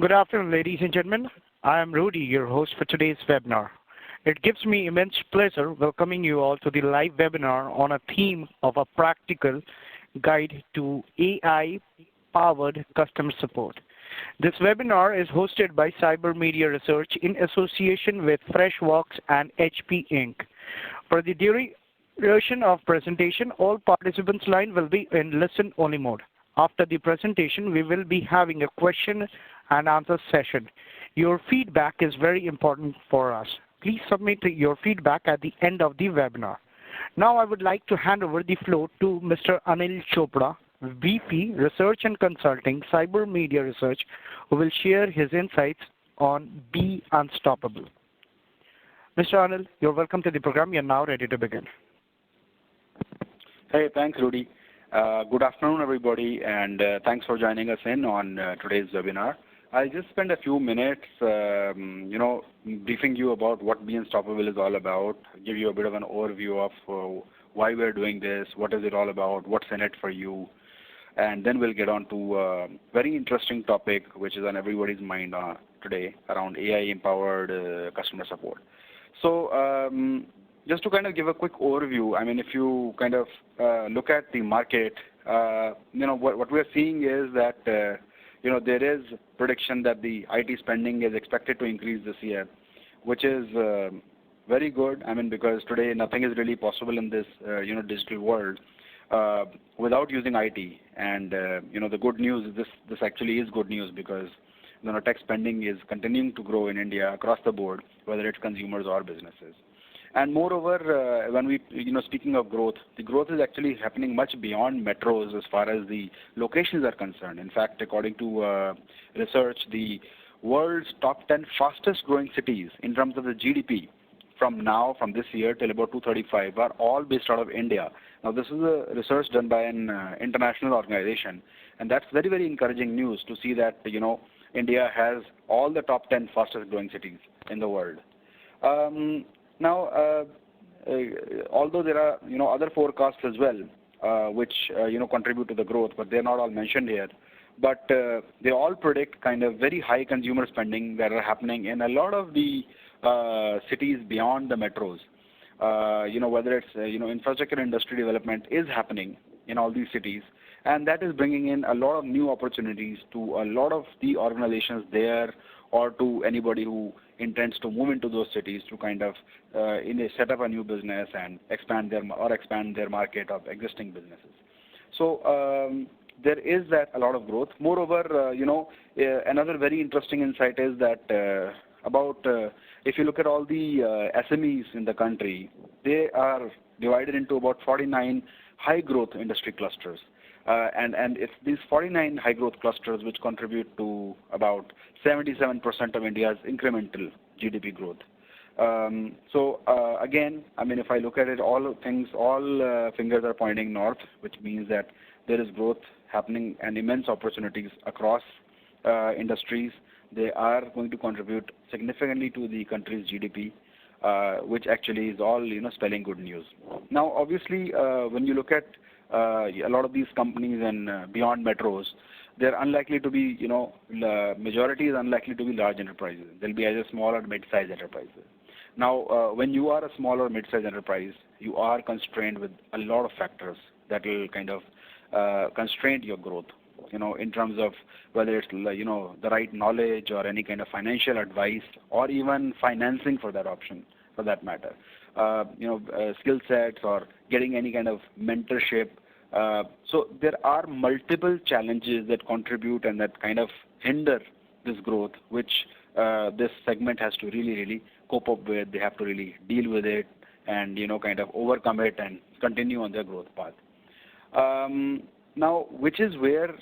Good afternoon, ladies and gentlemen. I am Rudy, your host for today's webinar. It gives me immense pleasure welcoming you all to the live webinar on a theme of a practical guide to AI-powered customer support. This webinar is hosted by Cyber Media Research in association with Freshworks and HP Inc. For the duration of presentation, all participants' line will be in listen-only mode. After the presentation, we will be having a question and answer session. Your feedback is very important for us. Please submit your feedback at the end of the webinar. Now I would like to hand over the floor to Mr. Anil Chopra, VP, Research and Consulting, Cyber Media Research, who will share his insights on Be Unstoppable. Mr. Anil, you're welcome to the program. You're now ready to begin. Hey, thanks, Rudy. Good afternoon, everybody, and thanks for joining us in on today's webinar. I'll just spend a few minutes, briefing you about what Be Unstoppable is all about, give you a bit of an overview of why we're doing this, what is it all about, what's in it for you, and then we'll get on to a very interesting topic which is on everybody's mind today around AI-empowered customer support. So just to kind of give a quick overview, I mean, if you kind of look at the market, what we're seeing is that there is prediction that the IT spending is expected to increase this year, which is very good. I mean, because today nothing is really possible in this digital world without using IT. And the good news is this actually is good news because tech spending is continuing to grow in India across the board, whether it's consumers or businesses. And moreover, when we, speaking of growth, the growth is actually happening much beyond metros as far as the locations are concerned. In fact, according to research, the world's top 10 fastest growing cities in terms of the GDP from this year till about 2035 are all based out of India. Now, this is a research done by an international organization, and that's very, very encouraging news to see that, India has all the top 10 fastest growing cities in the world. Now, although there are other forecasts as well, which contribute to the growth, but they're not all mentioned here. But they all predict kind of very high consumer spending that are happening in a lot of the cities beyond the metros. Whether it's infrastructure industry development is happening in all these cities, and that is bringing in a lot of new opportunities to a lot of the organizations there, or to anybody who intends to move into those cities to kind of set up a new business and expand their market of existing businesses. So there is a lot of growth. Moreover, another very interesting insight is that if you look at all the SMEs in the country, they are divided into about 49 high growth industry clusters. And it's these 49 high growth clusters which contribute to about 77% of India's incremental GDP growth. Again, I mean, if I look at it, all fingers are pointing north, which means that there is growth happening and immense opportunities across industries. They are going to contribute significantly to the country's GDP, which actually is all spelling good news. Now, obviously, when you look at a lot of these companies and beyond metros, they're unlikely to be, majority is unlikely to be large enterprises. They'll be either small or mid-sized enterprises. Now, when you are a small or mid-sized enterprise, you are constrained with a lot of factors that will kind of constrain your growth, in terms of whether it's, the right knowledge or any kind of financial advice or even financing for that option, for that matter. Skill sets or getting any kind of mentorship. So there are multiple challenges that contribute and that kind of hinder this growth, which this segment has to really, really cope up with. They have to really deal with it and, kind of overcome it and continue on their growth path. Now, which is where,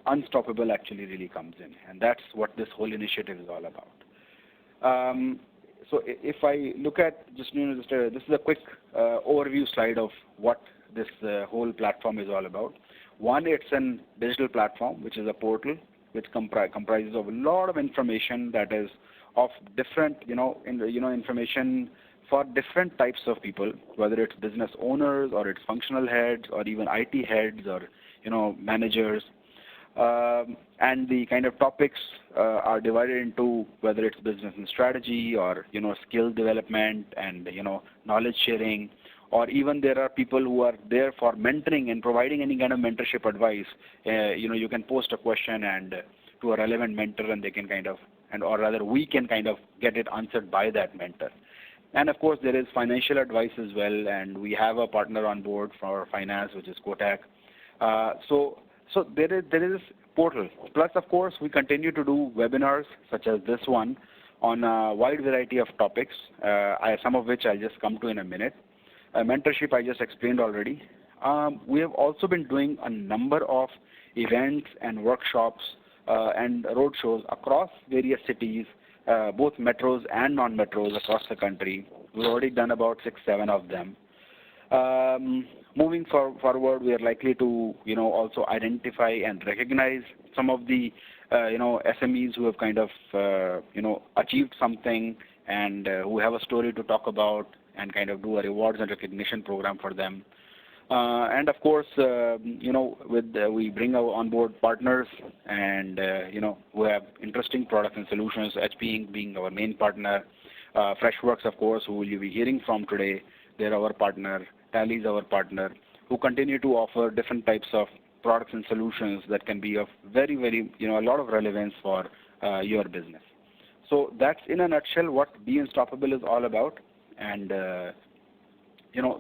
Unstoppable actually really comes in. And that's what this whole initiative is all about. So if I look at this is a quick overview slide of what this whole platform is all about. One, it's a digital platform, which is a portal, which comprises of a lot of information that is of different, information for different types of people, whether it's business owners or it's functional heads or even IT heads or, managers. And the kind of topics are divided into whether it's business and strategy or, skill development and, knowledge sharing, or even there are people who are there for mentoring and providing any kind of mentorship advice. You can post a question and to a relevant mentor, and they can kind of, and or rather we can kind of get it answered by that mentor. And of course, there is financial advice as well, and we have a partner on board for finance, which is Kotak. So there is portal. Plus, of course, we continue to do webinars such as this one on a wide variety of topics, some of which I'll just come to in a minute. Mentorship I just explained already. We have also been doing a number of events and workshops and roadshows across various cities, both metros and non-metros across the country. We've already done about 6-7 of them. Moving forward, we are likely to, also identify and recognize some of the, SMEs who have kind of, achieved something and who have a story to talk about, and kind of do a rewards and recognition program for them. And of course, we bring on board partners and, who have interesting products and solutions, HP being our main partner. Freshworks, of course, who you'll be hearing from today, they're our partner. Tally is our partner, who continue to offer different types of products and solutions that can be of very, very, a lot of relevance for your business. So that's in a nutshell what Be Unstoppable is all about. And,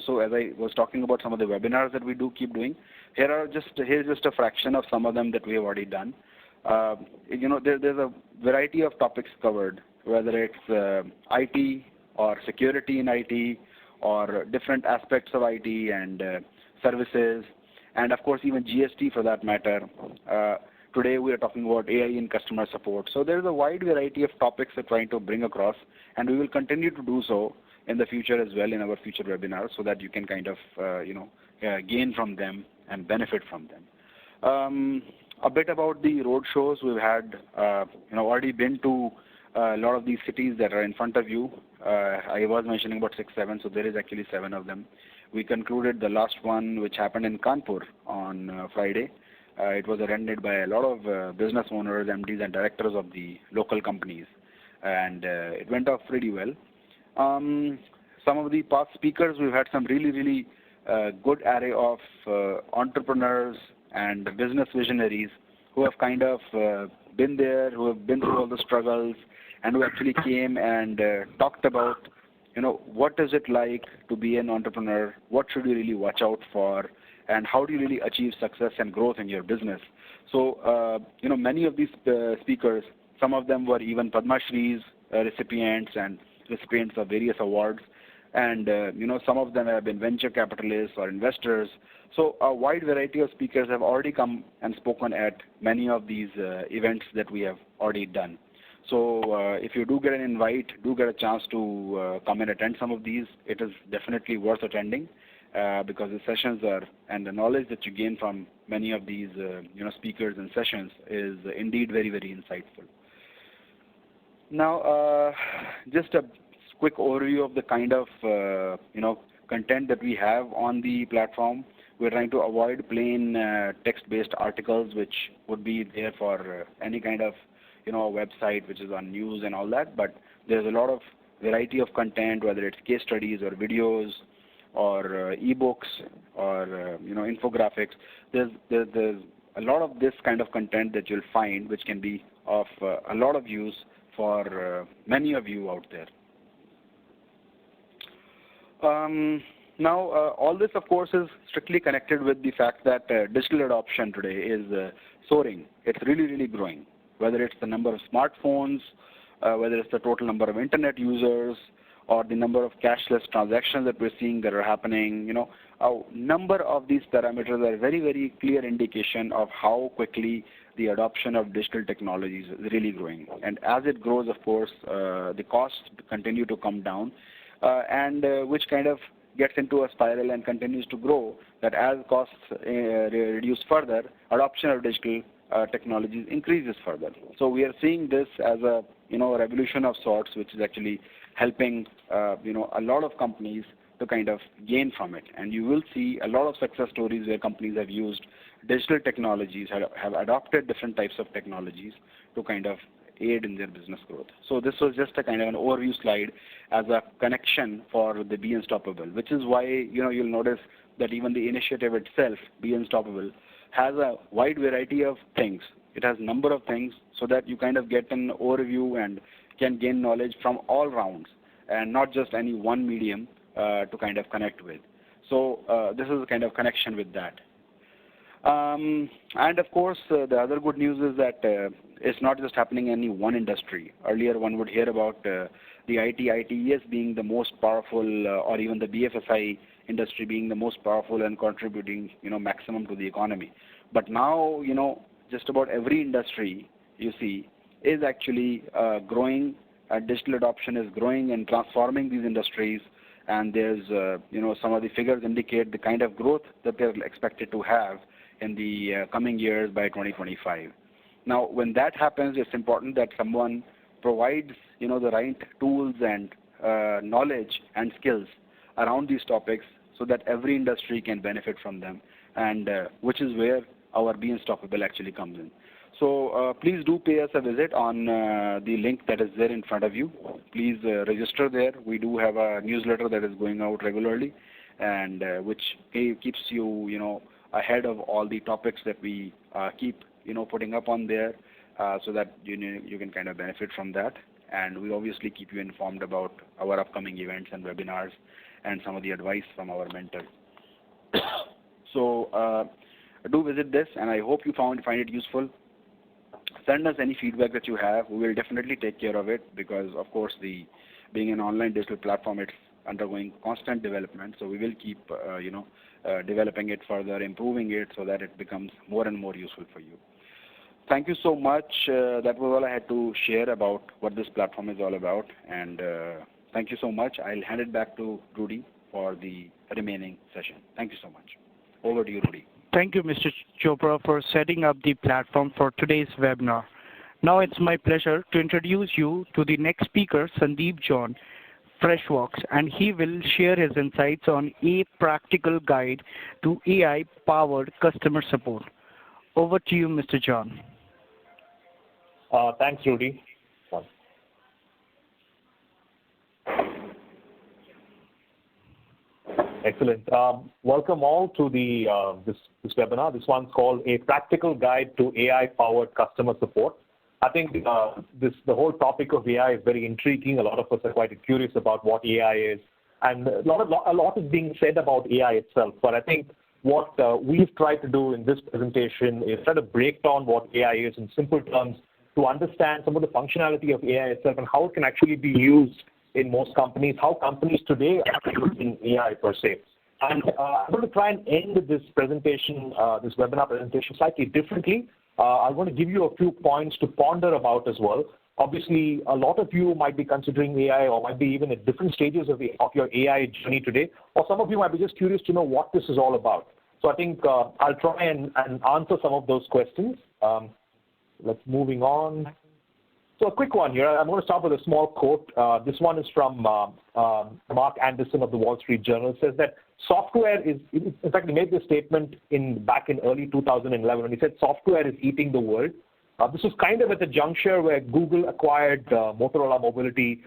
so as I was talking about some of the webinars that we do keep doing, here's just a fraction of some of them that we have already done. There's a variety of topics covered, whether it's IT or security in IT or different aspects of IT and services, and of course even GST for that matter. Today we are talking about AI in customer support. So there's a wide variety of topics we're trying to bring across, and we will continue to do so in the future as well in our future webinars, so that you can kind of gain from them and benefit from them. A bit about the road shows we've had. Already been to a lot of these cities that are in front of you. I was mentioning about 6-7, so there is actually 7 of them. We concluded the last one, which happened in Kanpur on Friday. It was attended by a lot of business owners, MDs, and directors of the local companies, and it went off pretty well. Some of the past speakers, we've had some really, really good array of entrepreneurs and business visionaries who have kind of been there, who have been through all the struggles, and who actually came and talked about, what is it like to be an entrepreneur, what should you really watch out for, and how do you really achieve success and growth in your business. So, many of these speakers, some of them were even Padma Shri's recipients and recipients of various awards, and some of them have been venture capitalists or investors. So a wide variety of speakers have already come and spoken at many of these events that we have already done. So if you do get an invite, do get a chance to come and attend some of these, it is definitely worth attending because the sessions are, and the knowledge that you gain from many of these speakers and sessions is indeed very, very insightful. Now, just a quick overview of the kind of content that we have on the platform. We're trying to avoid plain text-based articles, which would be there for any kind of website which is on news and all that. But there's a lot of variety of content, whether it's case studies or videos or ebooks or infographics. There's a lot of this kind of content that you'll find, which can be of a lot of use for many of you out there. Now, all this, of course, is strictly connected with the fact that digital adoption today is soaring. It's really, really growing, whether it's the number of smartphones, whether it's the total number of internet users, or the number of cashless transactions that we're seeing that are happening. A number of these parameters are a very, very clear indication of how quickly the adoption of digital technologies is really growing. And as it grows, of course, the costs continue to come down, and which kind of gets into a spiral and continues to grow, that as costs reduce further, adoption of digital technologies increases further. So we are seeing this as a revolution of sorts, which is actually helping a lot of companies to kind of gain from it. And you will see a lot of success stories where companies have used digital technologies, have adopted different types of technologies to kind of aid in their business growth. So this was just a kind of an overview slide as a connection for the Be Unstoppable, which is why you'll notice that even the initiative itself, Be Unstoppable, has a wide variety of things. It has a number of things so that you kind of get an overview and can gain knowledge from all rounds and not just any one medium to kind of connect with. So this is a kind of connection with that. And of course, the other good news is that it's not just happening in any one industry. Earlier, one would hear about the ITES being the most powerful, or even the BFSI industry being the most powerful and contributing, maximum to the economy. But now, just about every industry you see is actually growing. Digital adoption is growing and transforming these industries. And there's, some of the figures indicate the kind of growth that they're expected to have in the coming years by 2025. Now, when that happens, it's important that someone provides, the right tools and knowledge and skills around these topics so that every industry can benefit from them, and which is where our Be Unstoppable actually comes in. So please do pay us a visit on the link that is there in front of you. Please register there. We do have a newsletter that is going out regularly, and which keeps you, ahead of all the topics that we keep, putting up on there, so that you can kind of benefit from that. And we obviously keep you informed about our upcoming events and webinars and some of the advice from our mentors. So do visit this, and I hope you find it useful. Send us any feedback that you have. We will definitely take care of it because, of course, being an online digital platform, it's undergoing constant development. So we will keep, developing it further, improving it so that it becomes more and more useful for you. Thank you so much. That was all I had to share about what this platform is all about. And thank you so much. I'll hand it back to Rudy for the remaining session. Thank you so much. Over to you, Rudy. Thank you, Mr. Chopra, for setting up the platform for today's webinar. Now it's my pleasure to introduce you to the next speaker, Sandeep John, Freshworks, and he will share his insights on a practical guide to AI-powered customer support. Over to you, Mr. John. Thanks, Rudy. Excellent. Welcome all to the this webinar. This one's called A Practical Guide to AI-Powered Customer Support. I think the whole topic of AI is very intriguing. A lot of us are quite curious about what AI is, and a lot is being said about AI itself. But I think what we've tried to do in this presentation is try to break down what AI is in simple terms to understand some of the functionality of AI itself and how it can actually be used in most companies, how companies today are using AI per se. And I'm going to try and end this presentation, this webinar presentation slightly differently. I'm going to give you a few points to ponder about as well. Obviously, a lot of you might be considering AI or might be even at different stages of your AI journey today, or some of you might be just curious to know what this is all about. So I think I'll try and answer some of those questions. Let's moving on. So a quick one here. I'm going to start with a small quote. This one is from Mark Anderson of the Wall Street Journal. It says that software is, in fact, he made this statement back in early 2011 when he said software is eating the world. This was kind of at the juncture where Google acquired Motorola Mobility.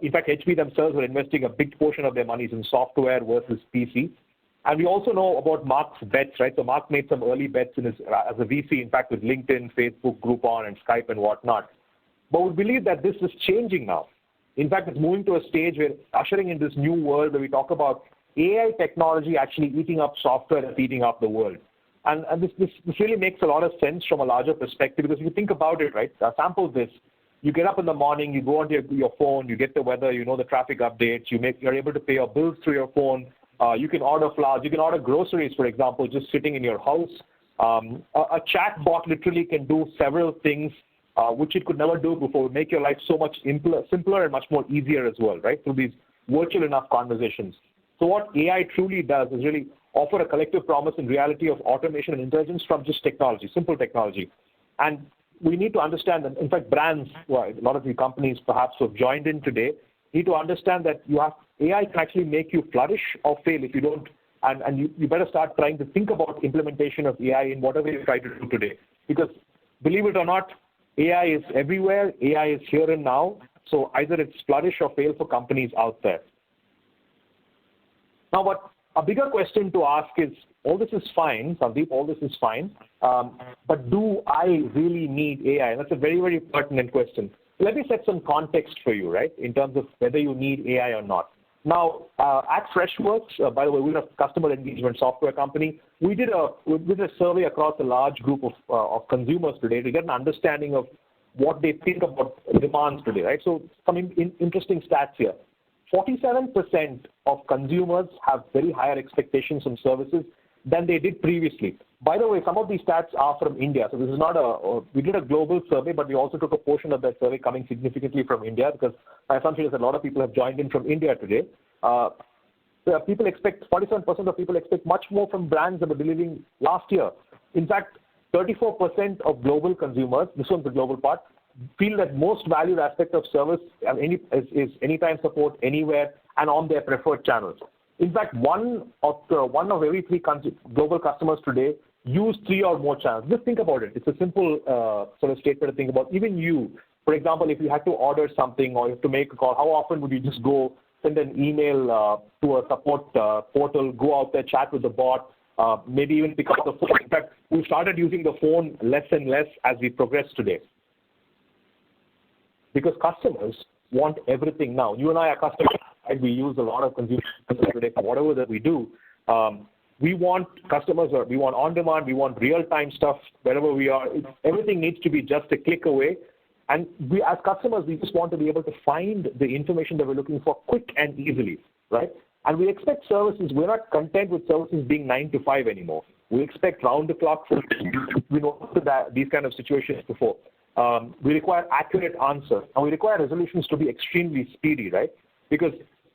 In fact, HP themselves were investing a big portion of their monies in software versus PC. And we also know about Mark's bets, right? So Mark made some early bets as a VC, in fact, with LinkedIn, Facebook, Groupon, and Skype and whatnot. But we believe that this is changing now. In fact, it's moving to a stage where ushering in this new world where we talk about AI technology actually eating up software that's eating up the world. And this really makes a lot of sense from a larger perspective because if you think about it, right, sample this. You get up in the morning, you go onto your phone, you get the weather, you know the traffic updates, you're able to pay your bills through your phone. You can order flowers, you can order groceries, for example, just sitting in your house. A chat bot literally can do several things which it could never do before, make your life so much simpler and much more easier as well, right, through these virtual enough conversations. So what AI truly does is really offer a collective promise and reality of automation and intelligence from just technology, simple technology. And we need to understand that, in fact, brands, well, a lot of the companies perhaps who have joined in today, need to understand that you have AI can actually make you flourish or fail if you don't, and you better start trying to think about implementation of AI in whatever you try to do today. Because believe it or not, AI is everywhere, AI is here and now, so either it's flourish or fail for companies out there. Now, what a bigger question to ask is, all this is fine, Sandeep, all this is fine, but do I really need AI? And that's a very, very pertinent question. Let me set some context for you, right, in terms of whether you need AI or not. Now, at Freshworks, by the way, we're a customer engagement software company. We did a survey across a large group of consumers today to get an understanding of what they think about demands today, right? So some interesting stats here. 47% of consumers have very higher expectations from services than they did previously. By the way, some of these stats are from India. So this is not we did a global survey, but we also took a portion of that survey coming significantly from India, because my assumption is that a lot of people have joined in from India today. So people expect, 47% of people expect much more from brands than were delivering last year. In fact, 34% of global consumers, this one's the global part, feel that most valued aspect of service is anytime support, anywhere, and on their preferred channels. In fact, one of every three global customers today use 3 or more channels. Just think about it. It's a simple sort of statement to think about. Even you, for example, if you had to order something or you have to make a call, how often would you just go send an email to a support portal, go out there, chat with the bot, maybe even pick up the phone? In fact, we started using the phone less and less as we progress today. Because customers want everything now. You and I are customers. Right? We use a lot of consumer today for whatever that we do. We want customers, or we want on-demand, we want real-time stuff wherever we are. Everything needs to be just a click away. And we, as customers, we just want to be able to find the information that we're looking for quick and easily, right? And we expect services. We're not content with services being 9 to 5 anymore. We expect round-the-clock. We know these kind of situations before. We require accurate answers, and we require resolutions to be extremely speedy, right? Because,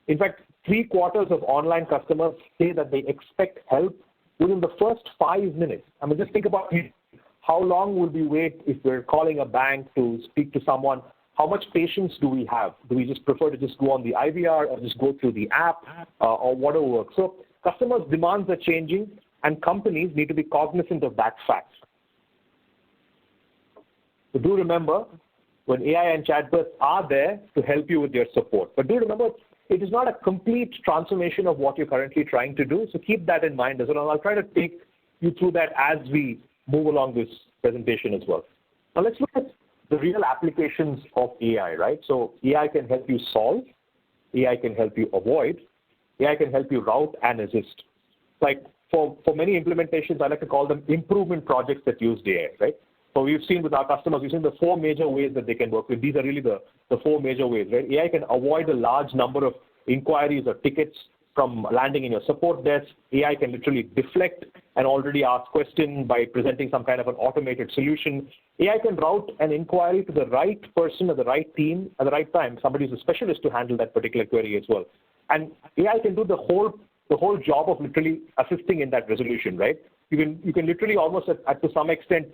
in fact, 3/4 of online customers say that they expect help within the first 5 minutes. I mean, just think about how long would we wait if we're calling a bank to speak to someone? How much patience do we have? Do we just prefer to just go on the IVR or just go through the app or whatever works? So customers' demands are changing, and companies need to be cognizant of that fact. So do remember, when AI and chatbots are there to help you with your support. But do remember, it is not a complete transformation of what you're currently trying to do. So keep that in mind as well. And I'll try to take you through that as we move along this presentation as well. Now let's look at the real applications of AI, right? So AI can help you solve. AI can help you avoid. AI can help you route and assist. Like for many implementations, I like to call them improvement projects that use AI, right? So we've seen with our customers, we've seen the 4 major ways that they can work with. These are really the 4 major ways, right? AI can avoid a large number of inquiries or tickets from landing in your support desk. AI can literally deflect an already asked question by presenting some kind of an automated solution. AI can route an inquiry to the right person at the right team at the right time. Somebody who's a specialist to handle that particular query as well. And AI can do the whole job of literally assisting in that resolution, right? You can literally almost to some extent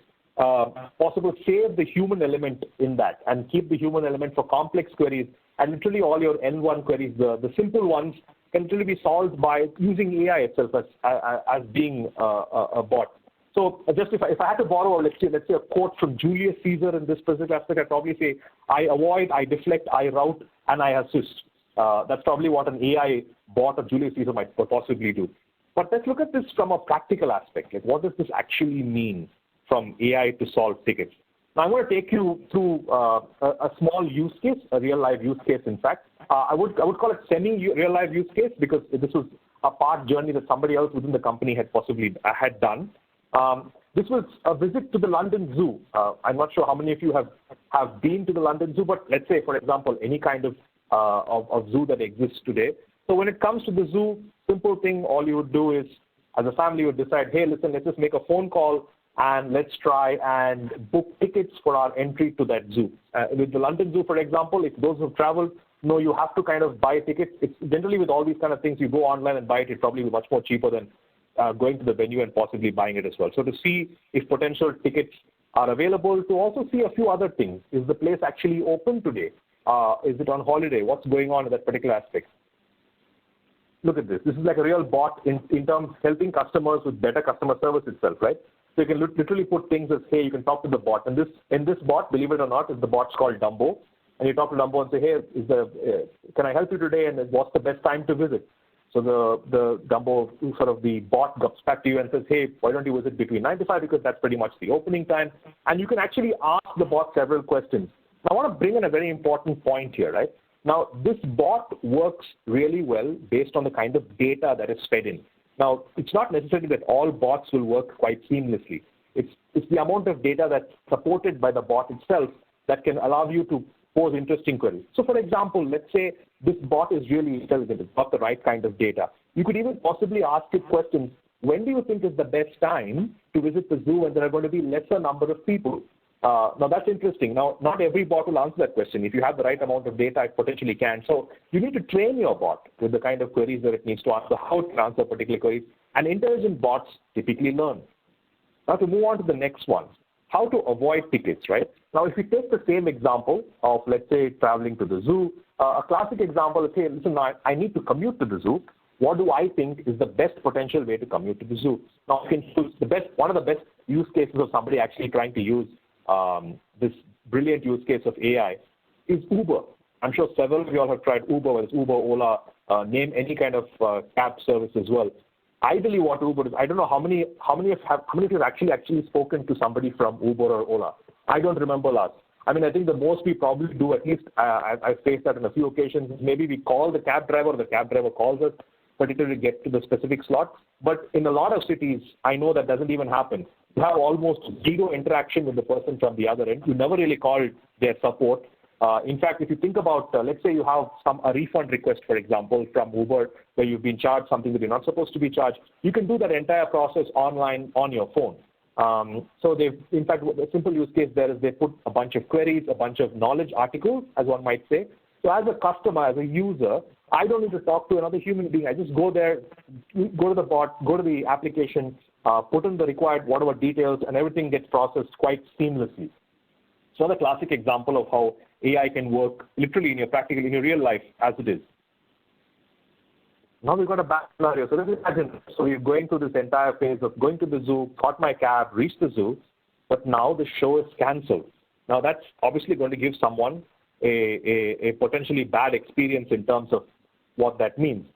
possible save the human element in that and keep the human element for complex queries, and literally all your N1 queries, the simple ones, can literally be solved by using AI itself as being a bot. So just if I had to borrow, let's say a quote from Julius Caesar in this specific aspect, I'd probably say, I avoid, I deflect, I route, and I assist. That's probably what an AI bot of Julius Caesar might possibly do. But let's look at this from a practical aspect. Like, what does this actually mean from AI to solve tickets? Now, I'm going to take you through a small use case, a real-life use case, in fact. I would call it semi-real-life use case because this was a part journey that somebody else within the company had possibly had done. This was a visit to the London Zoo. I'm not sure how many of you have been to the London Zoo, but let's say, for example, any kind of zoo that exists today. So when it comes to the zoo, simple thing, all you would do is, as a family, you would decide, hey, listen, let's just make a phone call and let's try and book tickets for our entry to that zoo. With the London Zoo, for example, if those who've traveled know you have to kind of buy tickets. It's generally with all these kind of things, you go online and buy it. It's probably much more cheaper than going to the venue and possibly buying it as well. So to see if potential tickets are available, to also see a few other things. Is the place actually open today? Is it on holiday? What's going on in that particular aspect? look at this. This is like a real bot in terms of helping customers with better customer service itself, right? So you can literally put things as, hey, you can talk to the bot. And in this bot, believe it or not, is the bot's called Dumbo. And you talk to Dumbo and say, hey, can I help you today? And what's the best time to visit? So the Dumbo, sort of the bot comes back to you and says, hey, why don't you visit between 9 to 5? Because that's pretty much the opening time. And you can actually ask the bot several questions. Now, I want to bring in a very important point here, right? Now, this bot works really well based on the kind of data that is fed in. Now, it's not necessarily that all bots will work quite seamlessly. It's the amount of data that's supported by the bot itself that can allow you to pose interesting queries. So, for example, let's say this bot is really intelligent. It's got the right kind of data. You could even possibly ask it questions. When do you think is the best time to visit the zoo when there are going to be lesser number of people? Now, that's interesting. Now, not every bot will answer that question. If you have the right amount of data, it potentially can. So you need to train your bot with the kind of queries that it needs to answer, how to answer particular queries. And intelligent bots typically learn. Now, to move on to the next one, how to avoid tickets, right? Now, if we take the same example of, let's say, traveling to the zoo, a classic example is, hey, listen, I need to commute to the zoo. What do I think is the best potential way to commute to the zoo? Now, you can choose one of the best use cases of somebody actually trying to use this brilliant use case of AI is Uber. I'm sure several of you all have tried Uber, whether it's Uber, Ola, name any kind of cab service as well. Ideally, what Uber is, I don't know how many of you have actually spoken to somebody from Uber or Ola. I don't remember last. I mean, I think the most we probably do, at least I've faced that on a few occasions, maybe we call the cab driver or the cab driver calls us, particularly to get to the specific slot. But in a lot of cities, I know that doesn't even happen. You have almost zero interaction with the person from the other end. You never really call their support. In fact, if you think about, let's say you have a refund request, for example, from Uber, where you've been charged something that you're not supposed to be charged, you can do that entire process online on your phone. So in fact, a simple use case there is they put a bunch of queries, a bunch of knowledge articles, as one might say. So as a customer, as a user, I don't need to talk to another human being. I just go there, go to the bot, go to the application, put in the required whatever details, and everything gets processed quite seamlessly. So the classic example of how AI can work literally in your real life as it is. Now we've got a back scenario. So let's imagine, so we're going through this entire phase of going to the zoo, caught my cab, reached the zoo, but now the show is cancelled. Now that's obviously going to give someone a potentially bad experience in terms of what that means.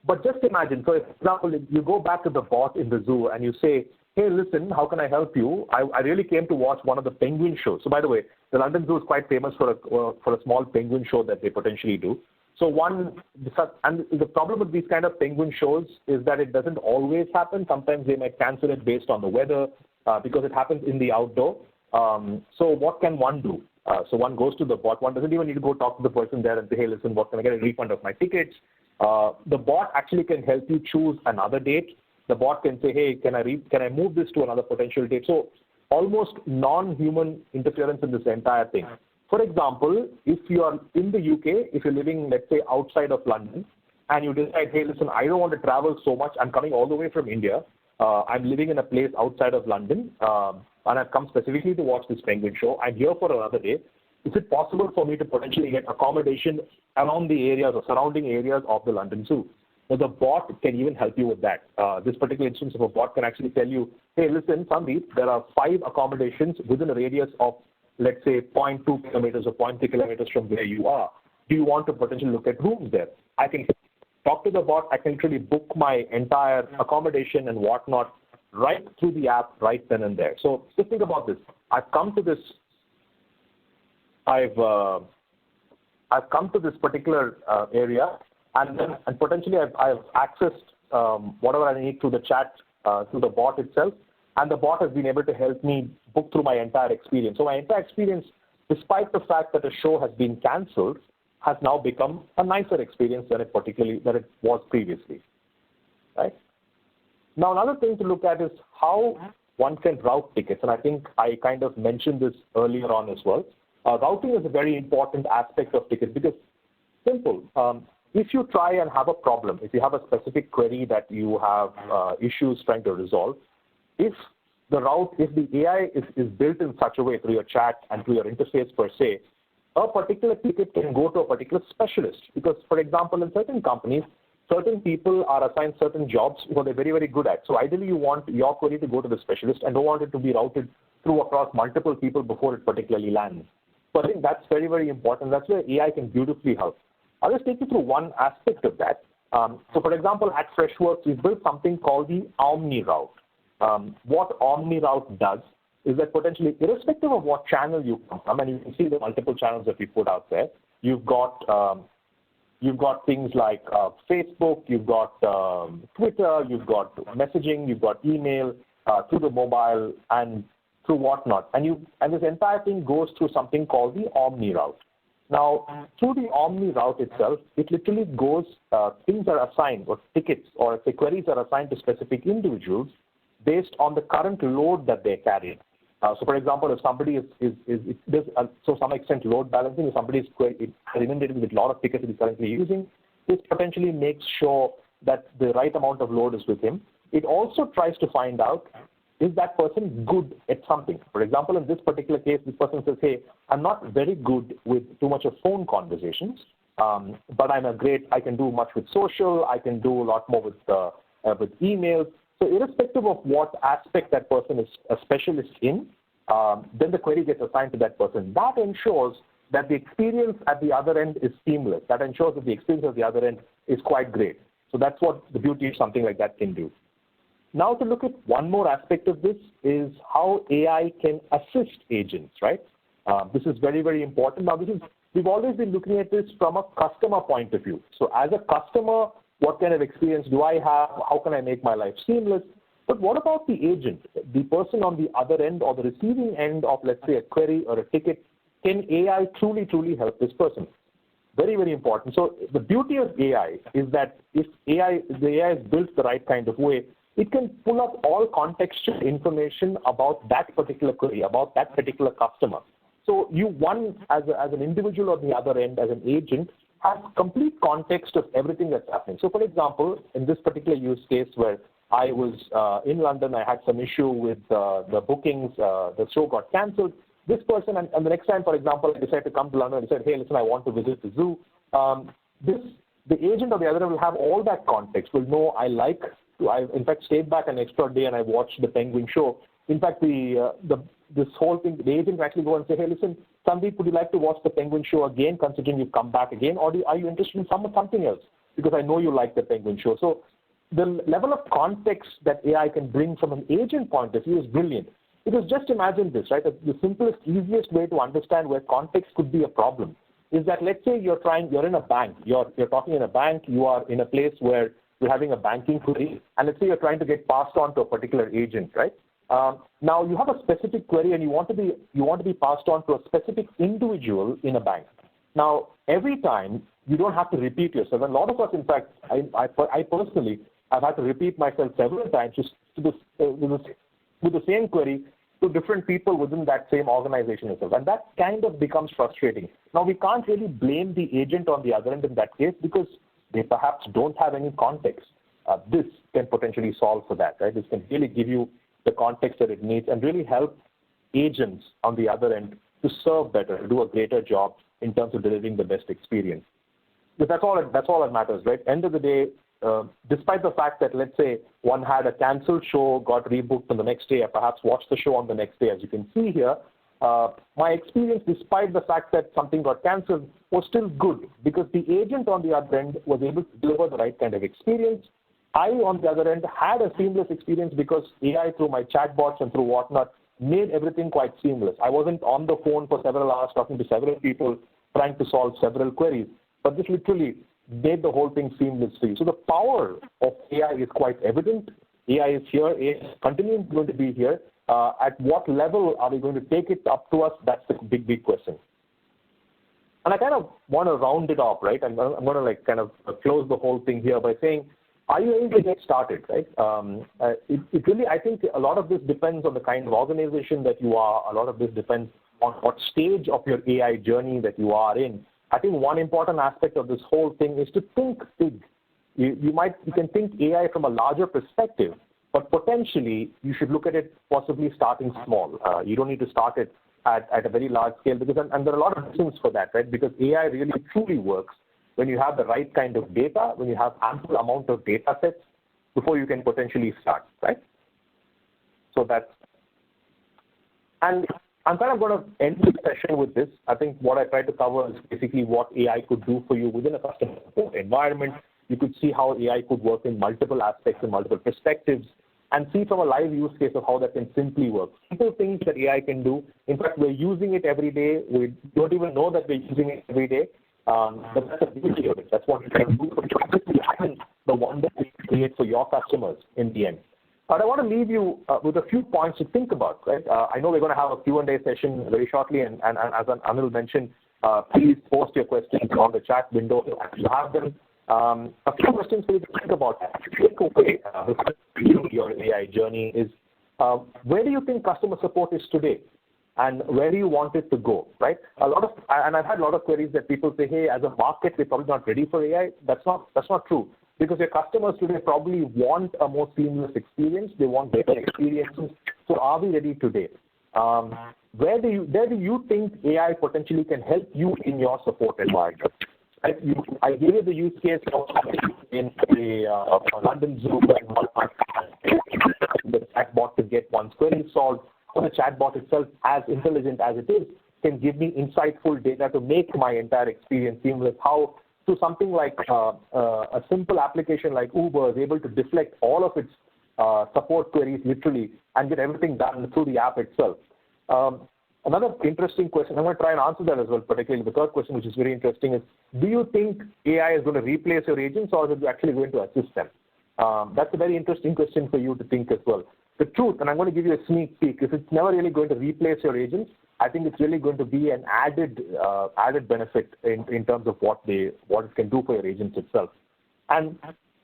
But just imagine, so for example, you go back to the bot in the zoo and you say, hey, listen, how can I help you? I really came to watch one of the penguin shows. So by the way, the London Zoo is quite famous for a small penguin show that they potentially do. So and the problem with these kind of penguin shows is that it doesn't always happen. Sometimes they might cancel it based on the weather because it happens in the outdoor. So what can one do? So one goes to the bot. One doesn't even need to go talk to the person there and say, hey, listen, what can I get a refund of my tickets? The bot actually can help you choose another date. The bot can say, hey, can I move this to another potential date? So almost non-human interference in this entire thing. For example, if you are in the UK, if you're living, let's say, outside of London, and you decide, hey, listen, I don't want to travel so much. I'm coming all the way from India. I'm living in a place outside of London, and I've come specifically to watch this penguin show. I'm here for another day. Is it possible for me to potentially get accommodation around the areas or surrounding areas of the London Zoo? Now, the bot can even help you with that. This particular instance of a bot can actually tell you, hey, listen, Sandeep, there are 5 accommodations within a radius of, let's say, 0.2 kilometers or 0.3 kilometers from where you are. Do you want to potentially look at rooms there? I can talk to the bot. I can literally book my entire accommodation and whatnot right through the app right then and there. So just think about this. I've come to this particular area, and potentially I've accessed whatever I need through the chat, through the bot itself, and the bot has been able to help me book through my entire experience. So my entire experience, despite the fact that a show has been cancelled, has now become a nicer experience than it was previously. Right? Now, another thing to look at is how one can route tickets, and I think I kind of mentioned this earlier on as well. Routing is a very important aspect of tickets because, simple, if you try and have a problem, if you have a specific query that you have issues trying to resolve, if the AI is built in such a way through your chat and through your interface per se, a particular ticket can go to a particular specialist. Because, for example, in certain companies, certain people are assigned certain jobs what they're very, very good at. So ideally, you want your query to go to the specialist and don't want it to be routed through across multiple people before it particularly lands. So I think that's very, very important. That's where AI can beautifully help. I'll just take you through one aspect of that. So for example, at Freshworks, we've built something called the Omni Route. What Omni Route does is that potentially, irrespective of what channel you come from, and you can see the multiple channels that we put out there, you've got things like Facebook, you've got Twitter, you've got messaging, you've got email through the mobile and through whatnot. And this entire thing goes through something called the Omni Route. Now, through the Omni Route itself, it literally goes, things are assigned, or tickets, or say queries are assigned to specific individuals based on the current load that they're carrying. So, for example, if somebody there's to some extent load balancing, if somebody is inundated with a lot of tickets that he's currently using, this potentially makes sure that the right amount of load is with him. It also tries to find out, is that person good at something? For example, in this particular case, this person says, hey, I'm not very good with too much of phone conversations, but I can do much with social, I can do a lot more with emails. So irrespective of what aspect that person is a specialist in, then the query gets assigned to that person. That ensures that the experience at the other end is seamless. That ensures that the experience at the other end is quite great. So that's what the beauty of something like that can do. Now to look at one more aspect of this is how AI can assist agents, right? This is very, very important. Now we've always been looking at this from a customer point of view. So as a customer, what kind of experience do I have? How can I make my life seamless? But what about the agent, the person on the other end or the receiving end of, let's say, a query or a ticket? Can AI truly, truly help this person? Very, very important. So the beauty of AI is that if the AI is built the right kind of way, it can pull up all contextual information about that particular query, about that particular customer. So you, as an individual on the other end, as an agent, has complete context of everything that's happening. So for example, in this particular use case where I was in London, I had some issue with the bookings, the show got cancelled. This person, and the next time, for example, I decided to come to London and said, hey, listen, I want to visit the zoo. The agent on the other end will have all that context, will know I in fact stayed back an extra day and I watched the penguin show. In fact, this whole thing, the agent will actually go and say, hey, listen, Sandeep, would you like to watch the penguin show again, considering you've come back again, or are you interested in something else? Because I know you like the penguin show. So the level of context that AI can bring from an agent point of view is brilliant. Because just imagine this, right? The simplest, easiest way to understand where context could be a problem is that, let's say you're in a bank, you're talking in a bank, you are in a place where you're having a banking query, and let's say you're trying to get passed on to a particular agent, right? Now you have a specific query and you want to be passed on to a specific individual in a bank. Now every time you don't have to repeat yourself. And a lot of us, in fact, I personally have had to repeat myself several times with the same query to different people within that same organization itself. And that kind of becomes frustrating. Now we can't really blame the agent on the other end in that case because they perhaps don't have any context. This can potentially solve for that, right? This can really give you the context that it needs and really help agents on the other end to serve better, to do a greater job in terms of delivering the best experience. But that's all that matters, right? End of the day, despite the fact that, let's say, one had a canceled show, got rebooked on the next day, or perhaps watched the show on the next day, as you can see here, my experience, despite the fact that something got canceled, was still good because the agent on the other end was able to deliver the right kind of experience. I, on the other end, had a seamless experience because AI, through my chatbots and through whatnot, made everything quite seamless. I wasn't on the phone for several hours talking to several people trying to solve several queries, but this literally made the whole thing seamless for you. So the power of AI is quite evident. AI is here. AI is continuing going to be here. At what level are we going to take it up to us? That's the big, big question. And I kind of want to round it off, right? I'm going to kind of close the whole thing here by saying, are you able to get started, right? It really, I think a lot of this depends on the kind of organization that you are. A lot of this depends on what stage of your AI journey that you are in. I think one important aspect of this whole thing is to think big. You can think AI from a larger perspective, but potentially you should look at it possibly starting small. You don't need to start it at a very large scale because, and there are a lot of reasons for that, right? Because AI really truly works when you have the right kind of data, when you have ample amount of data sets, before you can potentially start, right? So that's, and I'm kind of going to end the session with this. I think what I tried to cover is basically what AI could do for you within a customer support environment. You could see how AI could work in multiple aspects and multiple perspectives, and see from a live use case of how that can simply work. Simple things that AI can do. In fact, we're using it every day. We don't even know that we're using it every day. But that's the beauty of it. That's what you can do. The wonder you create for your customers in the end. But I want to leave you with a few points to think about, right? I know we're going to have a Q&A session very shortly, and as Anil mentioned, please post your questions on the chat window if you have them. A few questions for you to think about. Take away your AI journey is, where do you think customer support is today? And where do you want it to go, right? And I've had a lot of queries that people say, hey, as a market, we're probably not ready for AI. That's not true, because your customers today probably want a more seamless experience. They want better experiences. So are we ready today? Where do you think AI potentially can help you in your support environment? I gave you the use case of in a London Zoo, the chatbot to get one's query solved, or the chatbot itself, as intelligent as it is, can give me insightful data to make my entire experience seamless. How to something like a simple application like Uber is able to deflect all of its support queries literally and get everything done through the app itself. Another interesting question, I'm going to try and answer that as well, particularly the third question, which is very interesting, is do you think AI is going to replace your agents, or is it actually going to assist them? That's a very interesting question for you to think as well. The truth, and I'm going to give you a sneak peek, is it's never really going to replace your agents. I think it's really going to be an added benefit in terms of what it can do for your agents itself. And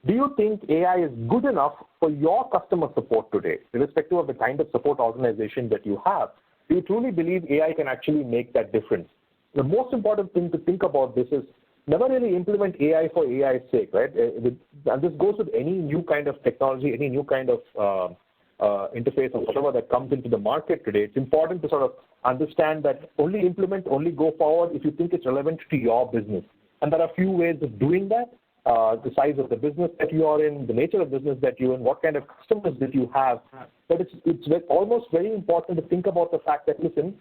do you think AI is good enough for your customer support today, irrespective of the kind of support organization that you have? Do you truly believe AI can actually make that difference? The most important thing to think about this is never really implement AI for AI's sake, right? And this goes with any new kind of technology, any new kind of interface or whatever that comes into the market today. It's important to sort of understand that only implement, only go forward if you think it's relevant to your business. And there are a few ways of doing that. The size of the business that you are in, the nature of business that you're in, what kind of customers that you have. But it's almost very important to think about the fact that, listen,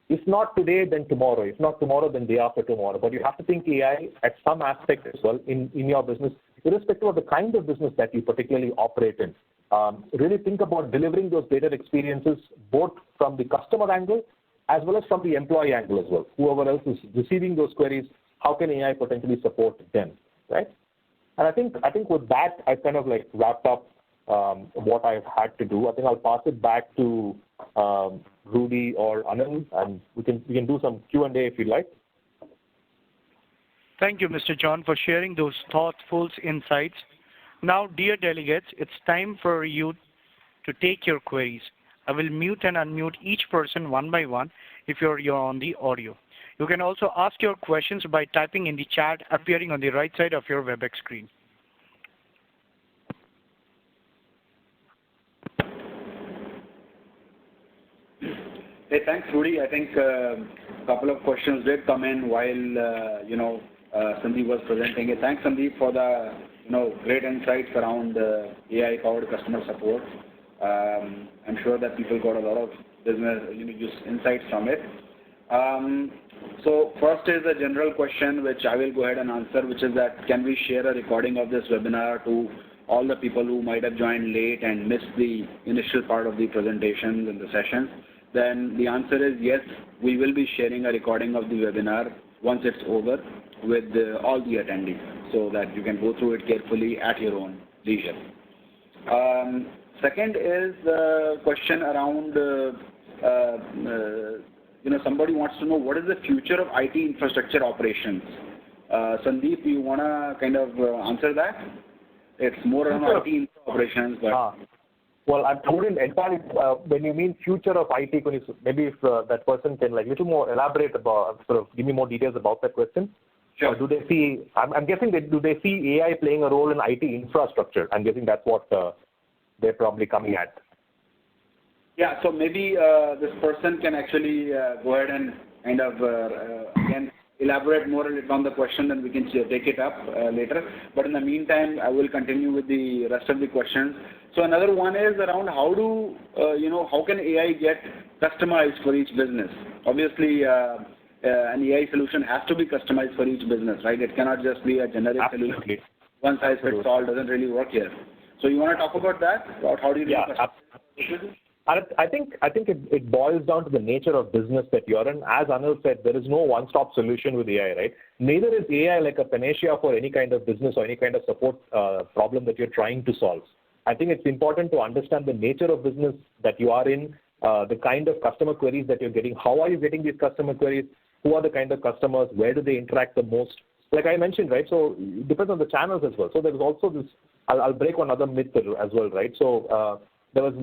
if not today, then tomorrow. If not tomorrow, then day after tomorrow. But you have to think AI at some aspect as well in your business, irrespective of the kind of business that you particularly operate in. Really think about delivering those better experiences, both from the customer angle as well as from the employee angle as well. Whoever else is receiving those queries, how can AI potentially support them, right? And I think with that, I kind of like wrapped up what I've had to do. I think I'll pass it back to Rudy or Anil, and we can do some Q&A if you'd like. Thank you, Mr. John, for sharing those thoughtful insights. Now, dear delegates, it's time for you to take your queries. I will mute and unmute each person one by one if you're on the audio. You can also ask your questions by typing in the chat appearing on the right side of your WebEx screen. Hey, thanks, Rudy. I think a couple of questions did come in while Sandeep was presenting. Hey, thanks, Sandeep, for the great insights around AI-powered customer support. I'm sure that people got a lot of business just insights from it. So first is a general question which I will go ahead and answer, which is that can we share a recording of this webinar to all the people who might have joined late and missed the initial part of the presentations and the session? Then the answer is yes, we will be sharing a recording of the webinar once it's over with all the attendees so that you can go through it carefully at your own leisure. Second is the question around, somebody wants to know what is the future of IT infrastructure operations. Sandeep, you want to kind of answer that? It's more around IT operations, but... Well, I wouldn't entirely, when you mean future of IT, maybe if that person can like little more elaborate about, sort of give me more details about that question. Sure. Do they see, I'm guessing, do they see AI playing a role in IT infrastructure? I'm guessing that's what they're probably coming at. Yeah, so maybe this person can actually go ahead and kind of, again, elaborate more on the question, then we can take it up later. But in the meantime, I will continue with the rest of the questions. So another one is around how do, how can AI get customized for each business? Obviously, an AI solution has to be customized for each business, right? It cannot just be a generic solution. One size fits all doesn't really work here. So you want to talk about that? About how do you do customization? I think it boils down to the nature of business that you're in. As Anil said, there is no one-stop solution with AI, right? Neither is AI like a panacea for any kind of business or any kind of support problem that you're trying to solve. I think it's important to understand the nature of business that you are in, the kind of customer queries that you're getting. How are you getting these customer queries? Who are the kind of customers? Where do they interact the most? Like I mentioned, right? So it depends on the channels as well. So there's also this. I'll break one other myth as well, right? So there's